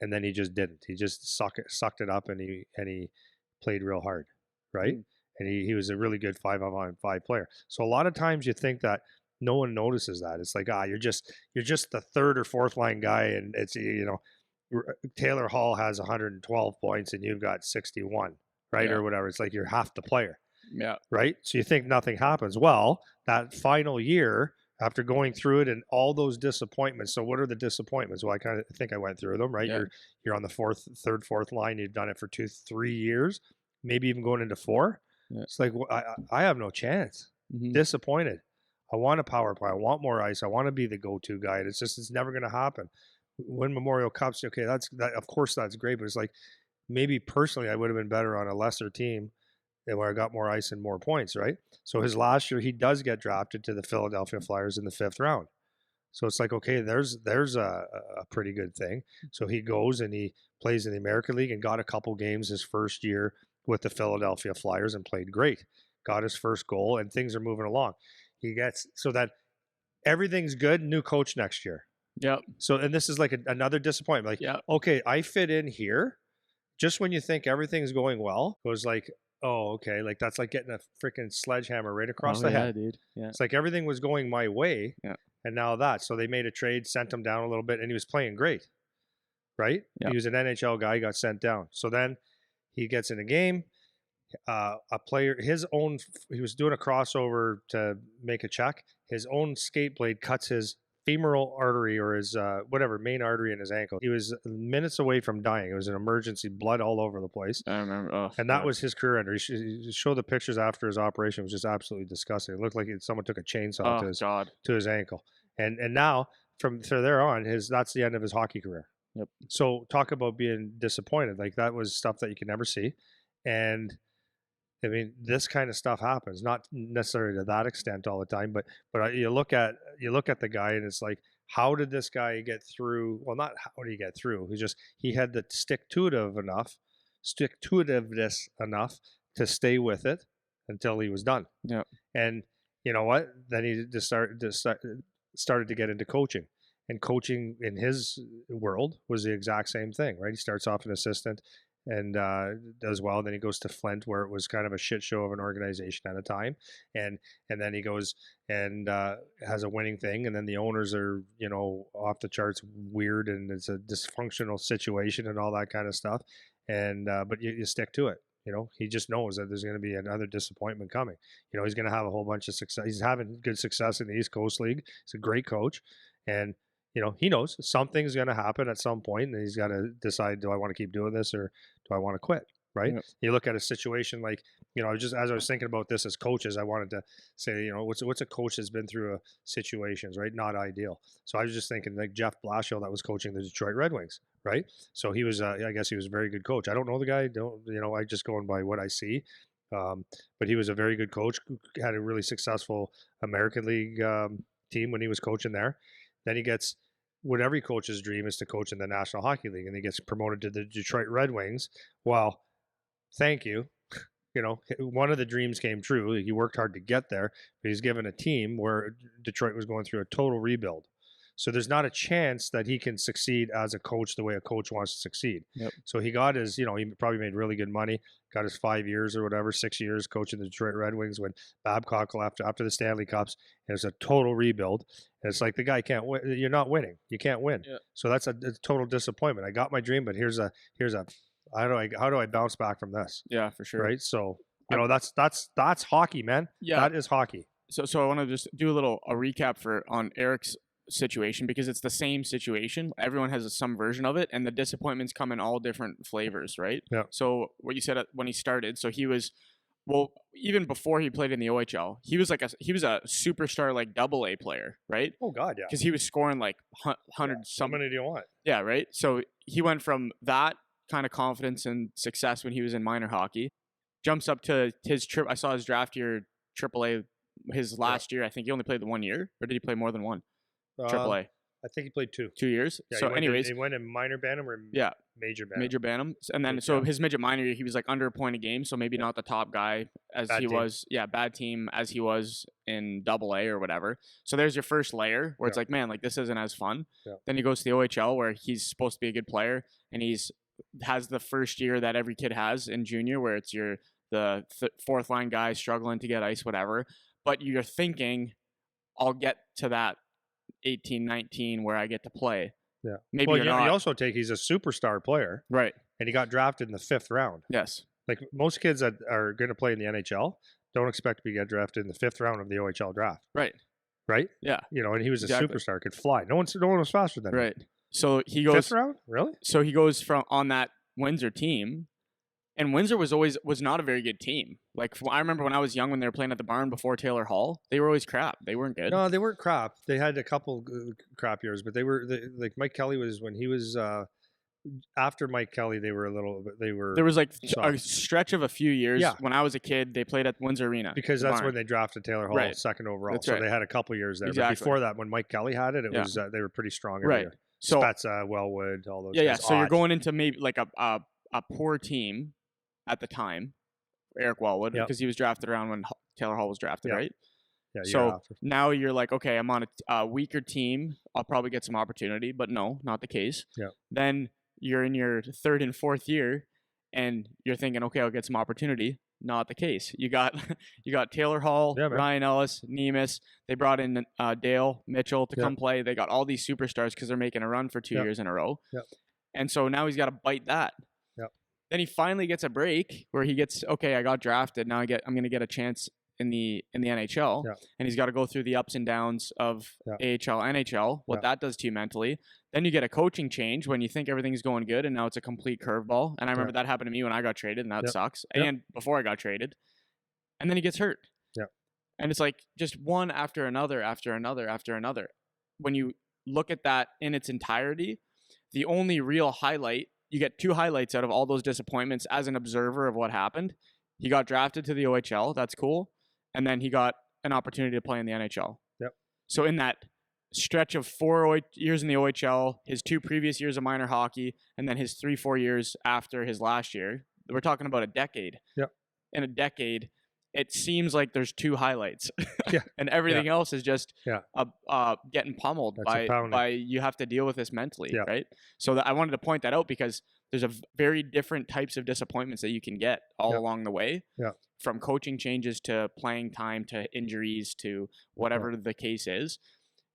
and then he just didn't. He just sucked it up, and he played real hard, right? Mm-hmm. And he was a really good 5-on-5 player. So a lot of times you think that no one notices that. It's like, you're just the third or fourth line guy, and it's, you know, Taylor Hall has 112 points and you've got 61, right? Yeah. Or whatever. It's like you're half the player. Yeah. Right? So you think nothing happens. Well, that final year, after going through it and all those disappointments. So what are the disappointments? Well, I kind of think I went through them, right? Yeah. You're on the third, fourth line. You've done it for 2-3 years, maybe even going into 4. Yeah. It's like, I have no chance. Mm-hmm. Disappointed. I want a power play. I want more ice. I want to be the go-to guy. And it's never going to happen. Win Memorial Cups, okay, that. Of course, that's great. But it's like, maybe personally, I would have been better on a lesser team where I got more ice and more points, right? So his last year, he does get drafted to the Philadelphia Flyers in the 5th round. So it's like, okay, there's a pretty good thing. So he goes and he plays in the American League and got a couple games his first year with the Philadelphia Flyers and played great. Got his first goal, and things are moving along. He gets so that everything's good. New coach next year. Yep. So, and this is like another disappointment. Like, Yep. okay, I fit in here. Just when you think everything's going well, it was like, oh, okay, like that's like getting a freaking sledgehammer right across Oh the yeah, head. dude. Yeah. It's like everything was going my way, Yeah. and now that. So they made a trade, sent him down a little bit, and he was playing great, right? Yeah. He was an NHL guy, he got sent down. So then he gets in a game. A player, he was doing a crossover to make a check. His own skate blade cuts his femoral artery or his whatever main artery in his ankle. He was minutes away from dying. It was an emergency, blood all over the place. I remember. Oh, And that was his career ender. He showed the pictures after his operation. It was just absolutely disgusting. It looked like someone took a chainsaw to his ankle. And now from there on, that's the end of his hockey career. Yep. So talk about being disappointed. Like that was stuff that you can never see. And I mean, this kind of stuff happens, not necessarily to that extent all the time, but you look at the guy and it's like, how did this guy get through? Well, not how did he get through? He had the stick-to-itiveness enough to stay with it until he was done. Yeah. And you know what? Then he just started to get into coaching. And coaching in his world was the exact same thing, right? He starts off an assistant and does well. Then he goes to Flint, where it was kind of a shit show of an organization at a time, and then he goes and has a winning thing, and then the owners are off the charts weird, and it's a dysfunctional situation and all that kind of stuff. And but you stick to it. He just knows that there's going to be another disappointment coming. He's going to have a whole bunch of success. He's having good success in the East Coast League. He's a great coach, and he knows something's going to happen at some point, and he's got to decide, do I want to keep doing this or do I want to quit? Right. Yep. You look at a situation like, just as I was thinking about this as coaches, I wanted to say, what's a coach that's been through situations, right? Not ideal. So I was just thinking like Jeff Blashill that was coaching the Detroit Red Wings. Right. So he was, I guess he was a very good coach. I don't know the guy. I just going by what I see. But he was a very good coach, had a really successful American League team when he was coaching there. Then he gets what every coach's dream is to coach in the National Hockey League, and he gets promoted to the Detroit Red Wings. Well, thank you. One of the dreams came true. He worked hard to get there, but he's given a team where Detroit was going through a total rebuild. So there's not a chance that he can succeed as a coach the way a coach wants to succeed. Yep. So he got his, he probably made really good money, got his 5 years or whatever, 6 years coaching the Detroit Red Wings when Babcock left after the Stanley Cups. And it's a total rebuild. And it's like the guy can't win. You're not winning. You can't win. Yeah. So that's a total disappointment. I got my dream, but here's a how do I bounce back from this? Yeah, for sure. Right. So that's hockey, man. Yeah, that is hockey. So I want to just do a recap on Eric's situation, because it's the same situation. Everyone has some version of it, and the disappointments come in all different flavors, right? Yeah. So what you said when he started, so he was, well, even before he played in the OHL, he was a superstar, like AA player, right? Oh God, yeah. Because he was scoring like 100 something. How many do you want? Yeah, right. So he went from that kind of confidence and success when he was in minor hockey, jumps up to his trip. I saw his draft year, AAA, his last year. I think he only played the 1 year, or did he play more than one? AAA. I think he played 2 years. Yeah, so anyways, he went in minor Bantam or major Bantam. Major Bantam. And then so his midget minor year, he was like under a point a game, so maybe not the top guy as bad he team. Was. Yeah, bad team as he was in AA or whatever. So there's your first layer where it's like, man, like this isn't as fun. Yeah. Then he goes to the OHL where he's supposed to be a good player, and has the first year that every kid has in junior, where it's the fourth line guy struggling to get ice, whatever. But you're thinking, I'll get to that 18, 19 where I get to play. Yeah. Maybe you also he's a superstar player. Right. And he got drafted in the 5th round. Yes. Like most kids that are going to play in the NHL don't expect to get drafted in the 5th round of the OHL draft. Right. Right? Yeah. And he was a superstar, could fly. No one was faster than him. Right. So he goes 5th round? Really? So he goes from on that Windsor team. And Windsor was not a very good team. Like I remember when I was young, when they were playing at the barn before Taylor Hall, they were always crap. They weren't good. No, they weren't crap. They had a couple crap years, but like Mike Kelly was when he was after Mike Kelly. They were there was like a stretch of a few years when I was a kid. They played at Windsor Arena because that's when they drafted Taylor Hall 2nd overall. That's so they had a couple years there. Exactly. But before that, when Mike Kelly had it, was they were pretty strong every year. So Spezza, Wellwood, all those. Yeah. So you're going into maybe like a poor team. At the time, Eric Wellwood, because he was drafted around when Taylor Hall was drafted, right? Yeah, year So after. now you're like, okay, I'm on a weaker team. I'll probably get some opportunity, but no, not the case. Yeah. Then you're in your third and fourth year, and you're thinking, okay, I'll get some opportunity. Not the case. You got you got Taylor Hall, Yeah, man. Ryan Ellis, Nemus. They brought in Dale Mitchell to Yeah. come play. They got all these superstars because they're making a run for 2 Yeah. years in a row. Yeah. And so now he's got to bite that. Yeah. Then he finally gets a break where he gets, okay, I got drafted. Now I'm going to get a chance in the NHL. Yeah. And he's got to go through the ups and downs of AHL, NHL, what that does to you mentally. Then you get a coaching change when you think everything's going good, and now it's a complete curveball. And I remember that happened to me when I got traded, and that sucks. And before I got traded. And then he gets hurt. Yeah. And it's like just one after another, after another, after another. When you look at that in its entirety, the only real highlight, you get 2 highlights out of all those disappointments as an observer of what happened. He got drafted to the OHL. That's cool. And then he got an opportunity to play in the NHL. Yep. So in that stretch of 4 years in the OHL, his 2 previous years of minor hockey, and then his 3-4 years after his last year, we're talking about a decade. Yep. In a decade, it seems like there's 2 highlights. Yeah. And everything else is just getting pummeled That's by you have to deal with this mentally, Yeah. right? So I wanted to point that out because there's very different types of disappointments that you can get all along the way. Yeah. From coaching changes to playing time to injuries to whatever the case is.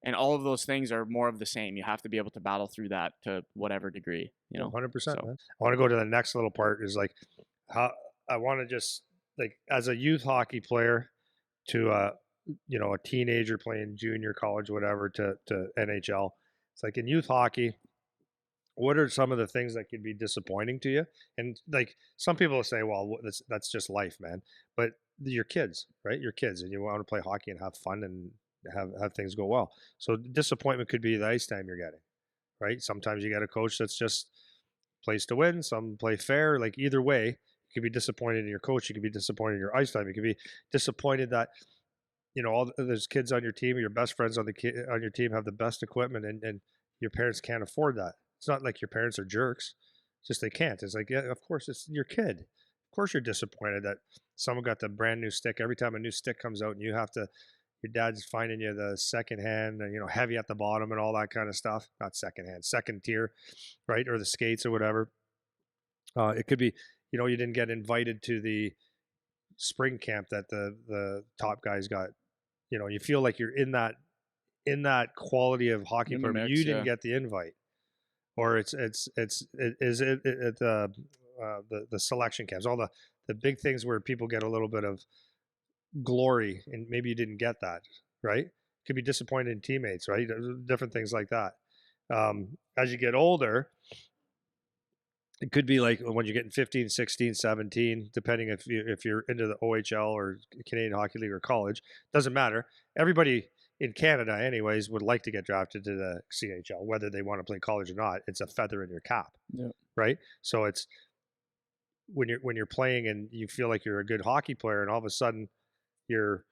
And all of those things are more of the same. You have to be able to battle through that to whatever degree, you know. 100%. So, man. I want to go to the next little part is like how I want to just like as a youth hockey player to a teenager playing junior college, whatever, to NHL. It's like in youth hockey, what are some of the things that could be disappointing to you? And like some people will say, well, that's just life, man. But you're kids, right? You're kids and you want to play hockey and have fun and have things go well. So disappointment could be the ice time you're getting, right? Sometimes you get a coach that's just plays to win, some play fair. Like either way, you could be disappointed in your coach. You could be disappointed in your ice time. You could be disappointed that there's kids on your team, your best friends on your team have the best equipment, and your parents can't afford that. It's not like your parents are jerks; it's just they can't. It's like, yeah, of course, it's your kid. Of course, you're disappointed that someone got the brand new stick. Every time a new stick comes out, and your dad's finding you the second hand, heavy at the bottom and all that kind of stuff. Not second hand, second tier, right? Or the skates or whatever. It could be, you didn't get invited to the spring camp that the top guys got. You feel like you're in that quality of hockey player, but you didn't get the invite, or it's the selection camps, all the big things where people get a little bit of glory, and maybe you didn't get that, right? Could be disappointed in teammates, right? Different things like that. As you get older, it could be like when you're getting 15, 16, 17, depending if you're into the OHL or Canadian Hockey League or college. Doesn't matter. Everybody in Canada, anyways, would like to get drafted to the CHL, whether they want to play college or not. It's a feather in your cap, right? So it's when you're playing and you feel like you're a good hockey player, and all of a sudden you're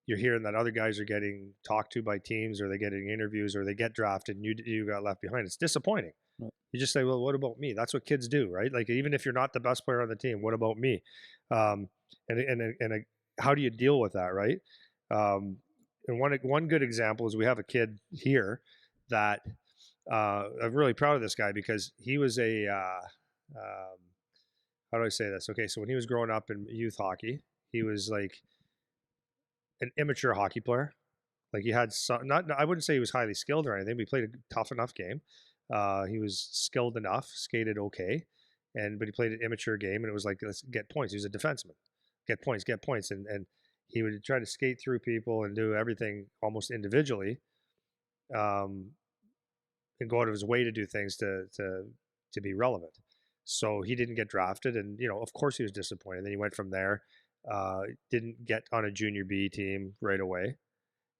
hearing that other guys are getting talked to by teams, or they're getting interviews, or they get drafted, and you got left behind. It's disappointing. You just say, well, what about me? That's what kids do, right? Like, even if you're not the best player on the team, what about me? And how do you deal with that, right? And one good example is we have a kid here that I'm really proud of this guy because he was how do I say this? Okay, so when he was growing up in youth hockey, he was like an immature hockey player. Like he had some, I wouldn't say he was highly skilled or anything, but he played a tough enough game. He was skilled enough, skated okay, but he played an immature game, and it was like, let's get points. He was a defenseman, get points, and he would try to skate through people and do everything almost individually, and go out of his way to do things to be relevant. So he didn't get drafted, and of course he was disappointed. Then he went from there, didn't get on a junior B team right away,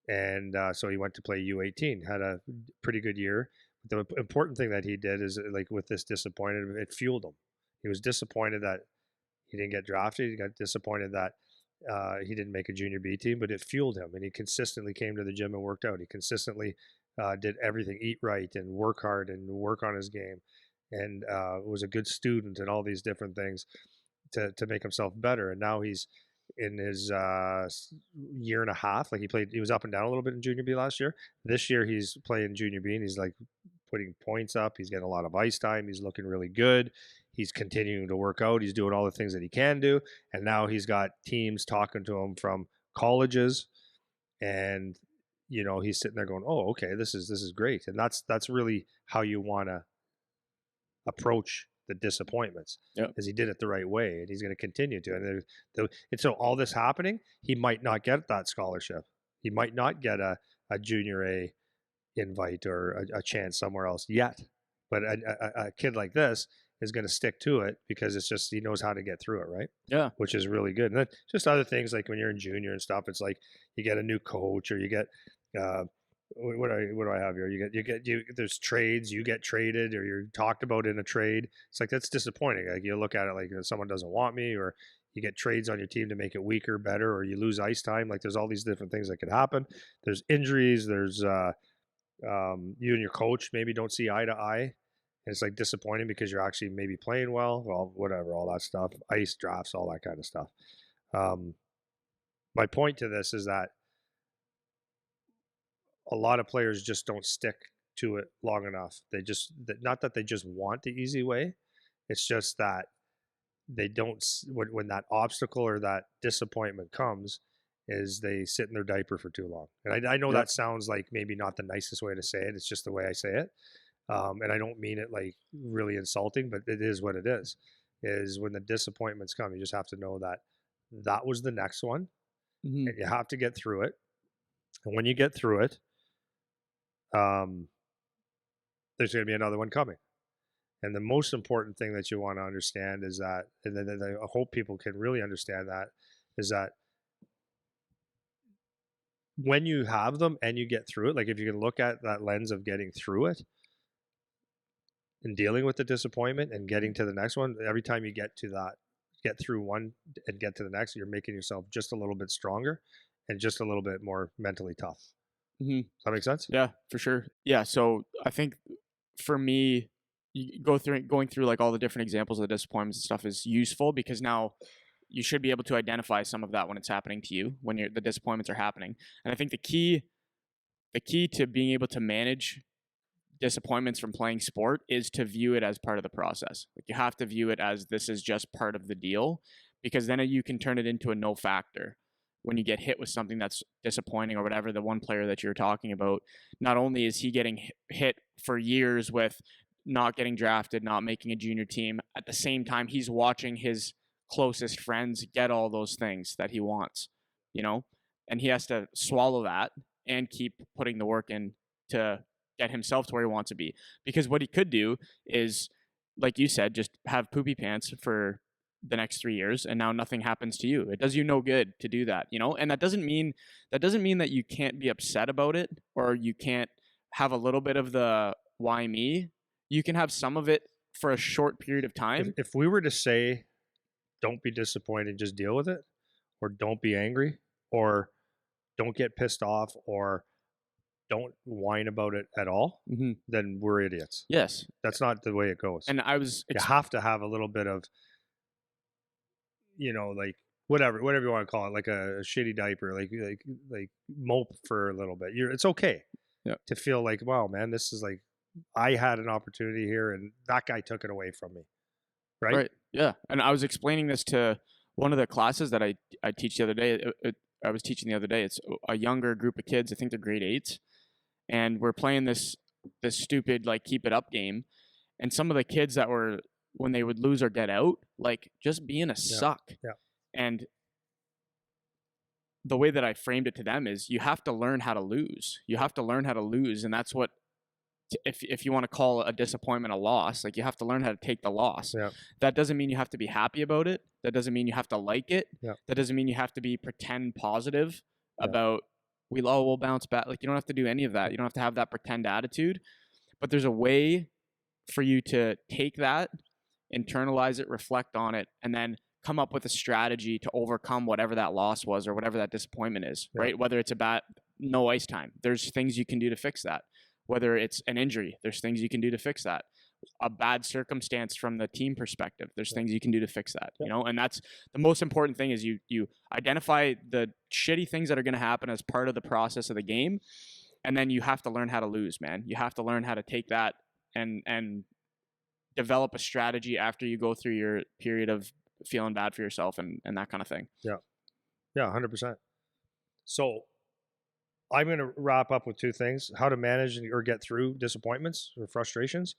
and so he went to play U18. Had a pretty good year. The important thing that he did is, like, with this disappointed, it fueled him. He was disappointed that he didn't get drafted. He got disappointed that he didn't make a junior B team, but it fueled him, and he consistently came to the gym and worked out. He consistently did everything, eat right and work hard and work on his game, and was a good student and all these different things to make himself better. And now he's in his year and a half. Like he was up and down a little bit in junior B last year. This year he's playing junior B and he's like putting points up. He's getting a lot of ice time. He's looking really good. He's continuing to work out. He's doing all the things that he can do. And now he's got teams talking to him from colleges, and he's sitting there going, "Oh, okay, this is great." And that's really how you want to approach the disappointments, Yep. because he did it the right way, and he's going to continue to. And so all this happening, he might not get that scholarship. He might not get a junior A invite or a chance somewhere else yet. But a kid like this is going to stick to it because it's just he knows how to get through it, right? Yeah. Which is really good. And then just other things like when you're in junior and stuff, it's like you get a new coach or you get what do I have here? There's trades, you get traded or you're talked about in a trade. It's like that's disappointing. Like you look at it like someone doesn't want me, or you get trades on your team to make it weaker, better, or you lose ice time. Like there's all these different things that could happen. There's injuries. There's you and your coach maybe don't see eye to eye. And it's like disappointing because you're actually maybe playing well. Well, whatever, all that stuff, ice drafts, all that kind of stuff. My point to this is that a lot of players just don't stick to it long enough. Not that they just want the easy way. It's just that they don't, when that obstacle or that disappointment comes, is they sit in their diaper for too long. And I know that sounds like maybe not the nicest way to say it. It's just the way I say it. And I don't mean it like really insulting, but it is what it is when the disappointments come, you just have to know that that was the next one, and you have to get through it. And when you get through it, there's going to be another one coming. And the most important thing that you want to understand is that, and I hope people can really understand that, is that when you have them and you get through it, like if you can look at that lens of getting through it and dealing with the disappointment and getting to the next one, every time you get through one and get to the next, you're making yourself just a little bit stronger and just a little bit more mentally tough. Does that make sense? Yeah, for sure. Yeah. So I think for me, going through like all the different examples of the disappointments and stuff is useful because now you should be able to identify some of that when it's happening to you, when the disappointments are happening. And I think the key to being able to manage disappointments from playing sport is to view it as part of the process. Like you have to view it as this is just part of the deal, because then you can turn it into a no factor. When you get hit with something that's disappointing or whatever, the one player that you're talking about, not only is he getting hit for years with not getting drafted, not making a junior team, at the same time, he's watching his closest friends get all those things that he wants, and he has to swallow that and keep putting the work in to get himself to where he wants to be. Because what he could do is, like you said, just have poopy pants for the next 3 years and now nothing happens to you. It does you no good to do that, and that doesn't mean that you can't be upset about it or you can't have a little bit of the why me. You can have some of it for a short period of time. If we were to say don't be disappointed, just deal with it, or don't be angry, or don't get pissed off, or don't whine about it at all, then we're idiots. Yes. That's not the way it goes. And you have to have a little bit of, like whatever you want to call it, like a shitty diaper, like mope for a little bit. It's okay to feel like, wow, man, this is like, I had an opportunity here and that guy took it away from me. Right. Yeah. And I was explaining this to one of the classes that I teach the other day. I was teaching the other day. It's a younger group of kids. I think they're grade 8s. And we're playing this stupid, like, keep it up game. And some of the kids that were, when they would lose or get out, like, just being a suck. Yeah. And the way that I framed it to them is you have to learn how to lose. You have to learn how to lose. And that's what, if you want to call a disappointment a loss, like, you have to learn how to take the loss. Yeah. That doesn't mean you have to be happy about it. That doesn't mean you have to like it. Yeah. That doesn't mean you have to be pretend positive about, we'll bounce back. Like, you don't have to do any of that. You don't have to have that pretend attitude. But there's a way for you to take that, internalize it, reflect on it, and then come up with a strategy to overcome whatever that loss was or whatever that disappointment is, right? Whether it's about no ice time, there's things you can do to fix that. Whether it's an injury, there's things you can do to fix that. a bad circumstance from the team perspective. There's Yeah. things you can do to fix that, Yeah. you know, and that's the most important thing is you identify the shitty things that are going to happen as part of the process of the game, and then you have to learn how to lose, man. You have to learn how to take that and develop a strategy after you go through your period of feeling bad for yourself and that kind of thing. Yeah. 100%. So I'm going to wrap up with two things: how to manage or get through disappointments or frustrations,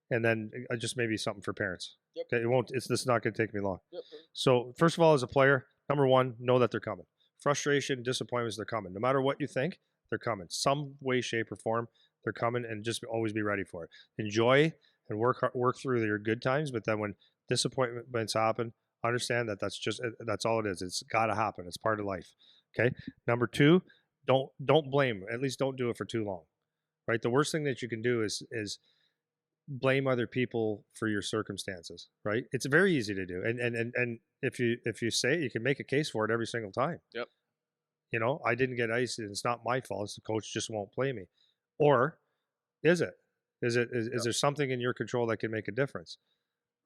and then just maybe something for parents. Yep. Okay, this is not going to take me long. Yep. So first of all, as a player, number one, know that they're coming. Frustration, disappointments, they're coming. No matter what you think, they're coming. Some way, shape, or form, they're coming, and just always be ready for it. Enjoy and work through your good times, but then when disappointments happen, understand that that's all it is. It's got to happen. It's part of life. Okay. Number two, don't blame. At least don't do it for too long. Right. The worst thing that you can do is blame other people for your circumstances. Right. It's very easy to do, and if you say it, you can make a case for it every single time. Yep. You know, I didn't get ice, and it's not my fault. It's the coach just won't play me. Or is it? Is there something in your control that can make a difference?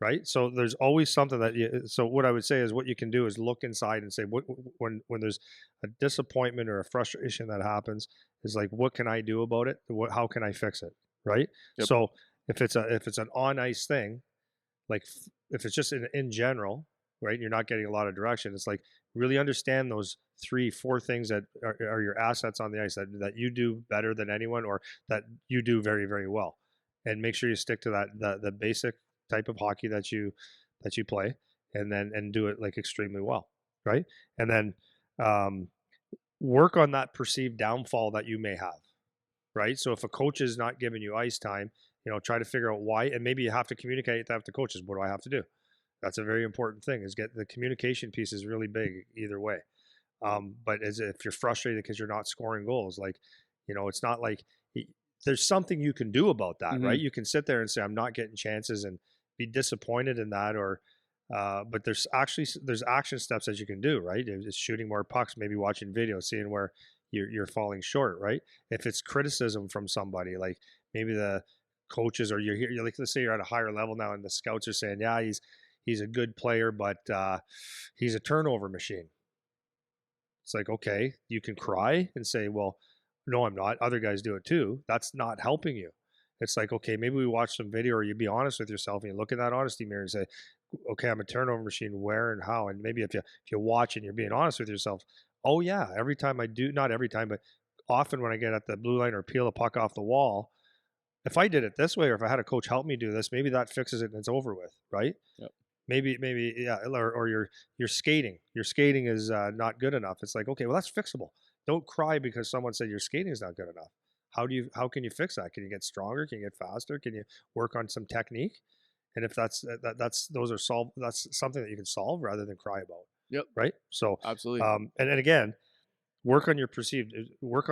Right. So there's always something so what I would say is what you can do is look inside and say, when there's a disappointment or a frustration that happens, is like, what can I do about it? How can I fix it? Right. Yep. So if it's an on ice thing, like if it's just in general, right, you're not getting a lot of direction. It's like, really understand those 3-4 things that are your assets on the ice that you do better than anyone, or that you do very, very well, and make sure you stick to the basic type of hockey that you play, and do it like extremely well, right? And then work on that perceived downfall that you may have, right? So if a coach is not giving you ice time, try to figure out why, and maybe you have to communicate that with the coaches. What do I have to do? That's a very important thing. Is get the communication piece is really big either way. But as if you're frustrated because you're not scoring goals, like, it's not like there's something you can do about that, right? You can sit there and say, I'm not getting chances, and be disappointed in that, or but there's action steps that you can do, right? It's shooting more pucks, maybe watching videos, seeing where you're falling short, right? If it's criticism from somebody, like maybe the coaches, or you're like, let's say you're at a higher level now, and the scouts are saying, yeah, he's a good player, but he's a turnover machine. It's like, okay, you can cry and say, well, no, I'm not. Other guys do it too. That's not helping you. It's like, okay, maybe we watch some video, or you be honest with yourself, and you look in that honesty mirror and say, okay, I'm a turnover machine. Where and how? And maybe if you watch and you're being honest with yourself, oh yeah, every time I do, not every time, but often when I get at the blue line or peel a puck off the wall, if I did it this way, or if I had a coach help me do this, maybe that fixes it and it's over with, right? Yep. Maybe yeah, or your skating. Your skating is not good enough. It's like, okay, well, that's fixable. Don't cry because someone said your skating is not good enough. How can you fix that? Can you get stronger? Can you get faster? Can you work on some technique? And if that's something that you can solve rather than cry about. Yep. Right. So absolutely. And again, work on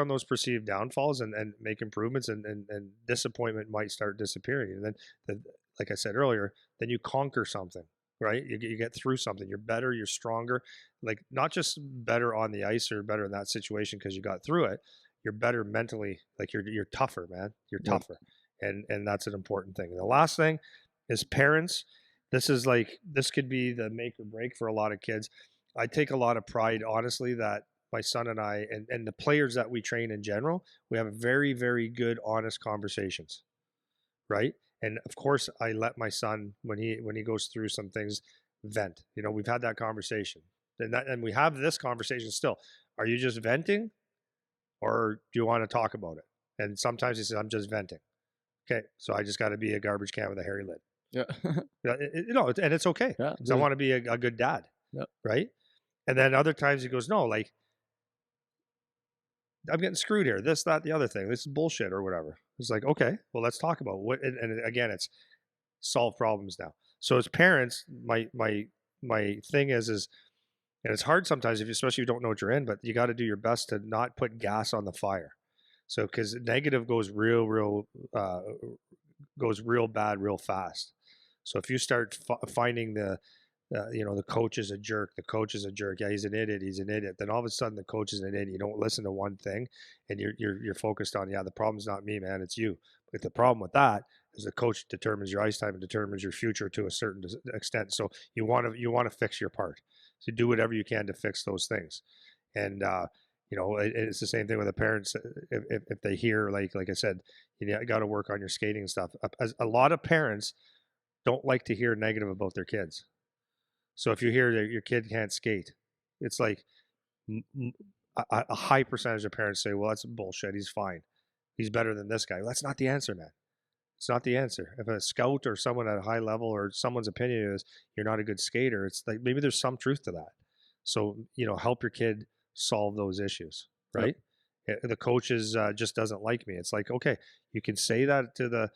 those perceived downfalls, and make improvements, and disappointment might start disappearing. And then, like I said earlier, then you conquer something, right? You get through something. You're better, you're stronger, like not just better on the ice or better in that situation because you got through it. You're better mentally, like you're tougher, man. You're tougher. And that's an important thing. And the last thing is parents. This could be the make or break for a lot of kids. I take a lot of pride, honestly, that my son and I, and the players that we train in general, we have very, very good, honest conversations, right? And of course, I let my son, when he goes through some things, vent. We've had that conversation, and we have this conversation still. Are you just venting, or do you want to talk about it? And sometimes he says, I'm just venting. Okay, so I just got to be a garbage can with a hairy lid. Yeah. And it's okay. Yeah, because I want to be a good dad. Yep. Right. And then other times he goes, no, like, I'm getting screwed here. This, that, the other thing. This is bullshit or whatever. It's like, okay, well, let's talk about what. And again, it's solve problems now. So as parents, my thing is, and it's hard sometimes, especially if you don't know what you're in, but you got to do your best to not put gas on the fire. So because negative goes real bad real fast. So if you start finding the coach is a jerk. The coach is a jerk. Yeah, he's an idiot. He's an idiot. Then all of a sudden, the coach is an idiot. You don't listen to one thing, and you're focused on, yeah, the problem's not me, man. It's you. But the problem with that is the coach determines your ice time and determines your future to a certain extent. So you want to fix your part. So do whatever you can to fix those things. And it's the same thing with the parents. If they hear, like I said, you got to work on your skating and stuff. As a lot of parents don't like to hear negative about their kids. So if you hear that your kid can't skate, it's like a high percentage of parents say, "Well, that's bullshit. He's fine. He's better than this guy." Well, that's not the answer, man. It's not the answer. If a scout or someone at a high level or someone's opinion is you're not a good skater, it's like maybe there's some truth to that. So help your kid solve those issues, right? Yep. The coaches just doesn't like me. It's like, okay, you can say that to the,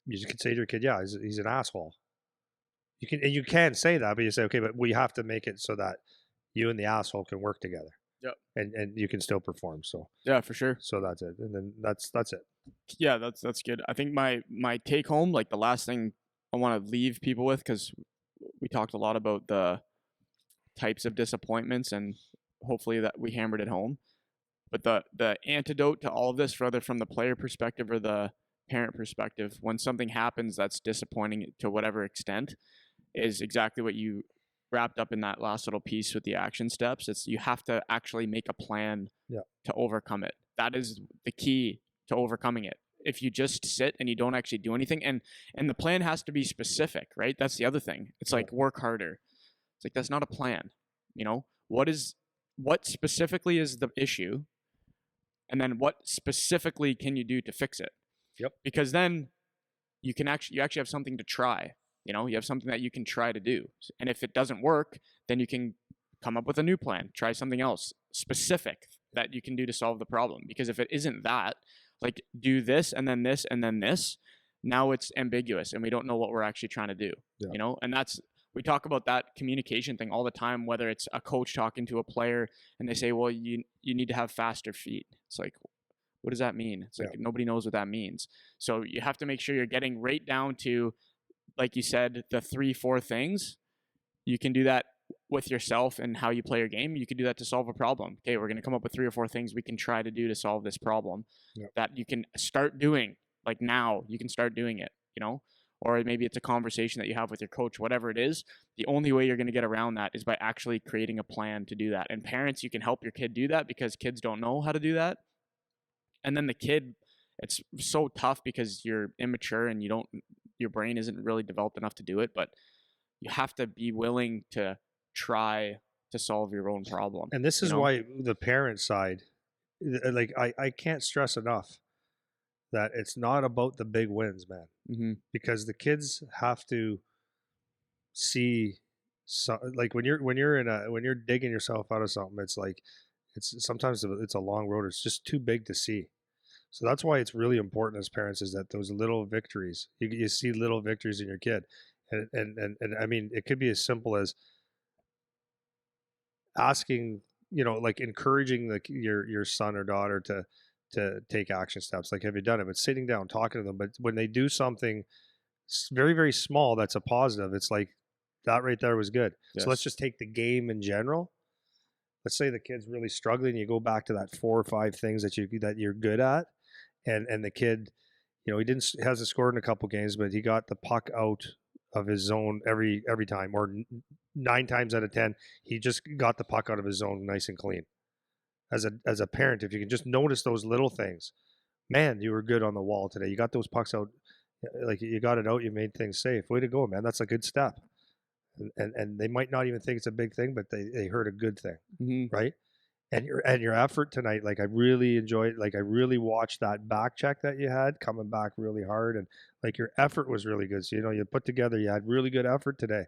you can say to your kid, yeah, he's an asshole. You can say that, but you say, okay, but we have to make it so that you and the asshole can work together. Yep. And you can still perform. So yeah, for sure. So that's it. And then that's it. Yeah, that's good. I think my take home, like the last thing I want to leave people with, because we talked a lot about the types of disappointments, and hopefully that we hammered it home. But the antidote to all of this, whether from the player perspective or the parent perspective, when something happens that's disappointing to whatever extent, is exactly what you wrapped up in that last little piece with the action steps. It's you have to actually make a plan to overcome it. That is the key to overcoming it. If you just sit and you don't actually do anything, and the plan has to be specific, right? That's the other thing. It's like work harder. It's like that's not a plan. What specifically is the issue, and then what specifically can you do to fix it? Yep. Because then you actually have something to try. You have something that you can try to do. And if it doesn't work, then you can come up with a new plan, try something else specific that you can do to solve the problem. Because if it isn't that, like do this and then this and then this, now it's ambiguous and we don't know what we're actually trying to do, and we talk about that communication thing all the time, whether it's a coach talking to a player and they say, well, you need to have faster feet. It's like, what does that mean? It's like nobody knows what that means. So you have to make sure you're getting right down to, like you said, the 3-4 things. You can do that with yourself and how you play your game. You can do that to solve a problem. Okay, we're going to come up with 3 or 4 things we can try to do to solve this problem that you can start doing. Like now, you can start doing it, or maybe it's a conversation that you have with your coach, whatever it is. The only way you're going to get around that is by actually creating a plan to do that. And parents, you can help your kid do that because kids don't know how to do that. And then the kid, it's so tough because you're immature and your brain isn't really developed enough to do it, but you have to be willing to try to solve your own problem. And this is why the parent side, like I can't stress enough that it's not about the big wins, man, because the kids have to see, like when you're digging yourself out of something, it's like, sometimes it's a long road. It's just too big to see. So that's why it's really important as parents is that those little victories, you see little victories in your kid. And I mean, it could be as simple as asking, like encouraging your son or daughter to take action steps. Like, have you done it? But sitting down, talking to them. But when they do something very, very small, that's a positive. It's like, that right there was good. Yes. So let's just take the game in general. Let's say the kid's really struggling. You go back to that 4 or 5 things that you're good at. And the kid, he hasn't scored in a couple games, but he got the puck out of his zone every time, or 9 times out of 10, he just got the puck out of his zone nice and clean. As a parent, if you can just notice those little things, man, you were good on the wall today. You got those pucks out, like you got it out. You made things safe. Way to go, man. That's a good step. And they might not even think it's a big thing, but they heard a good thing, right? And your effort tonight, like I really enjoyed, like I really watched that back check that you had coming back really hard, and like your effort was really good. So you put together, you had really good effort today,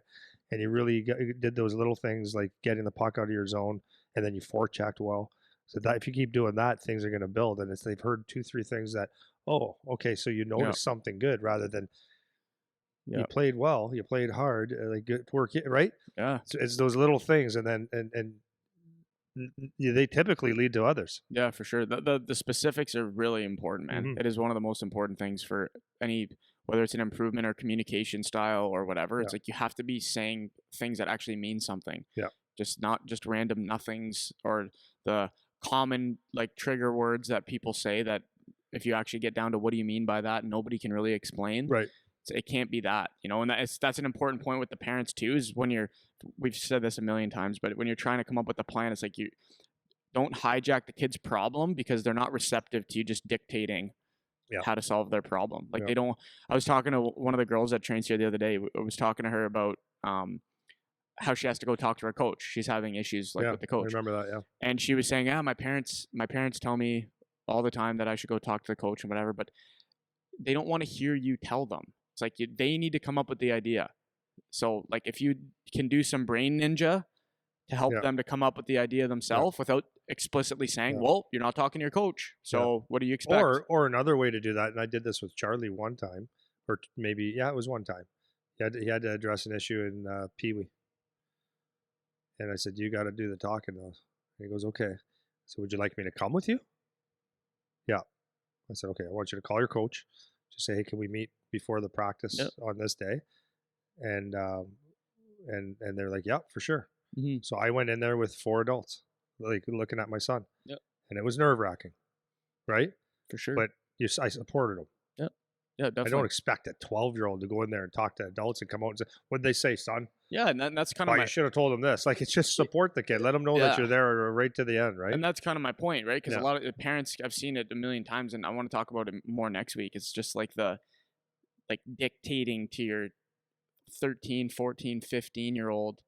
and you really did those little things like getting the puck out of your zone, and then you forechecked well. So that if you keep doing that, things are going to build. And they've heard 2-3 things that, oh, okay, so you noticed something good rather than you played well, you played hard, like good work, right? Yeah, so it's those little things, and then and they typically lead to others. Yeah, for sure. The specifics are really important, man. It is one of the most important things for any whether it's an improvement or communication style or whatever. It's Yeah. like you have to be saying things that actually mean something. Yeah. Just not just random nothings or the common like trigger words that people say that if you actually get down to what do you mean by that, nobody can really explain. Right. It can't be that, and that's an important point with the parents too, is when we've said this a million times, but when you're trying to come up with a plan, it's like you don't hijack the kid's problem because they're not receptive to you just dictating how to solve their problem. Like they don't, I was talking to one of the girls that trains here the other day. I was talking to her about how she has to go talk to her coach. She's having issues with the coach. I remember that. Yeah. And she was saying, my parents tell me all the time that I should go talk to the coach and whatever, but they don't want to hear you tell them. It's like they need to come up with the idea. So like if you can do some brain ninja to help them to come up with the idea themselves without explicitly saying, well, you're not talking to your coach. So what do you expect? Or another way to do that, and I did this with Charlie one time, or maybe, it was one time. He had to address an issue in Pee Wee. And I said, you got to do the talking though. And he goes, okay. So would you like me to come with you? Yeah. I said, okay, I want you to call your coach. Just say, hey, can we meet before the practice on this day? And they're like, yeah, for sure. Mm-hmm. So I went in there with 4 adults, like looking at my son. Yep. And it was nerve-wracking, right? For sure. But I supported him. Yep. Yeah, definitely. I don't expect a 12-year-old to go in there and talk to adults and come out and say, what'd they say, son? Yeah, and that's kind of you should have told him this. Like, it's just support the kid. Let them know that you're there right to the end, right? And that's kind of my point, right? Because a lot of the parents, I've seen it a million times, and I want to talk about it more next week. It's just like dictating to your 13, 14, 15-year-old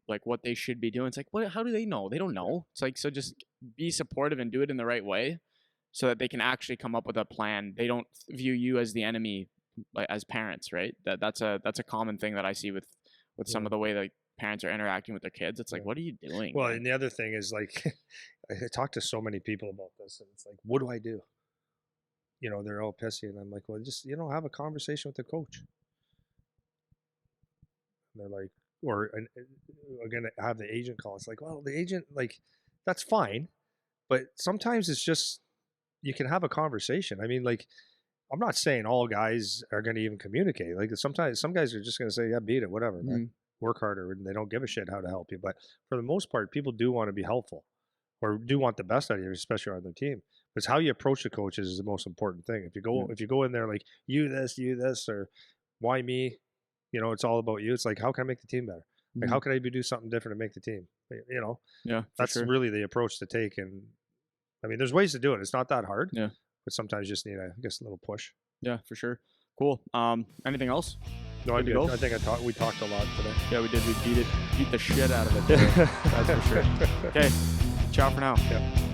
like what they should be doing. It's like, how do they know? They don't know. It's like, so just be supportive and do it in the right way so that they can actually come up with a plan. They don't view you as the enemy, like as parents, right? That's a common thing that I see with some of the way that parents are interacting with their kids. It's like, what are you doing? Well, and the other thing is like, I talk to so many people about this, and it's like, what do I do? They're all pissy, and I'm like, well, just, have a conversation with the coach. And they're like, or again, have the agent call. It's like, well, the agent, like, that's fine, but sometimes it's just, you can have a conversation. I mean, like, I'm not saying all guys are going to even communicate. Like, sometimes some guys are just going to say, yeah, beat it, whatever, man. Work harder, and they don't give a shit how to help you. But for the most part, people do want to be helpful or do want the best out of you, especially on their team. But it's how you approach the coaches is the most important thing. If you go in there like, you this, or why me? It's all about you. It's like, how can I make the team better? Like, how can I do something different to make the team? Yeah, that's really the approach to take. And I mean, there's ways to do it. It's not that hard. Yeah, but sometimes you just need a little push. Yeah, for sure. Cool. Anything else? No, I think we talked a lot today. Yeah, we did. We beat the shit out of it today. That's for sure. Okay, ciao for now. Yeah.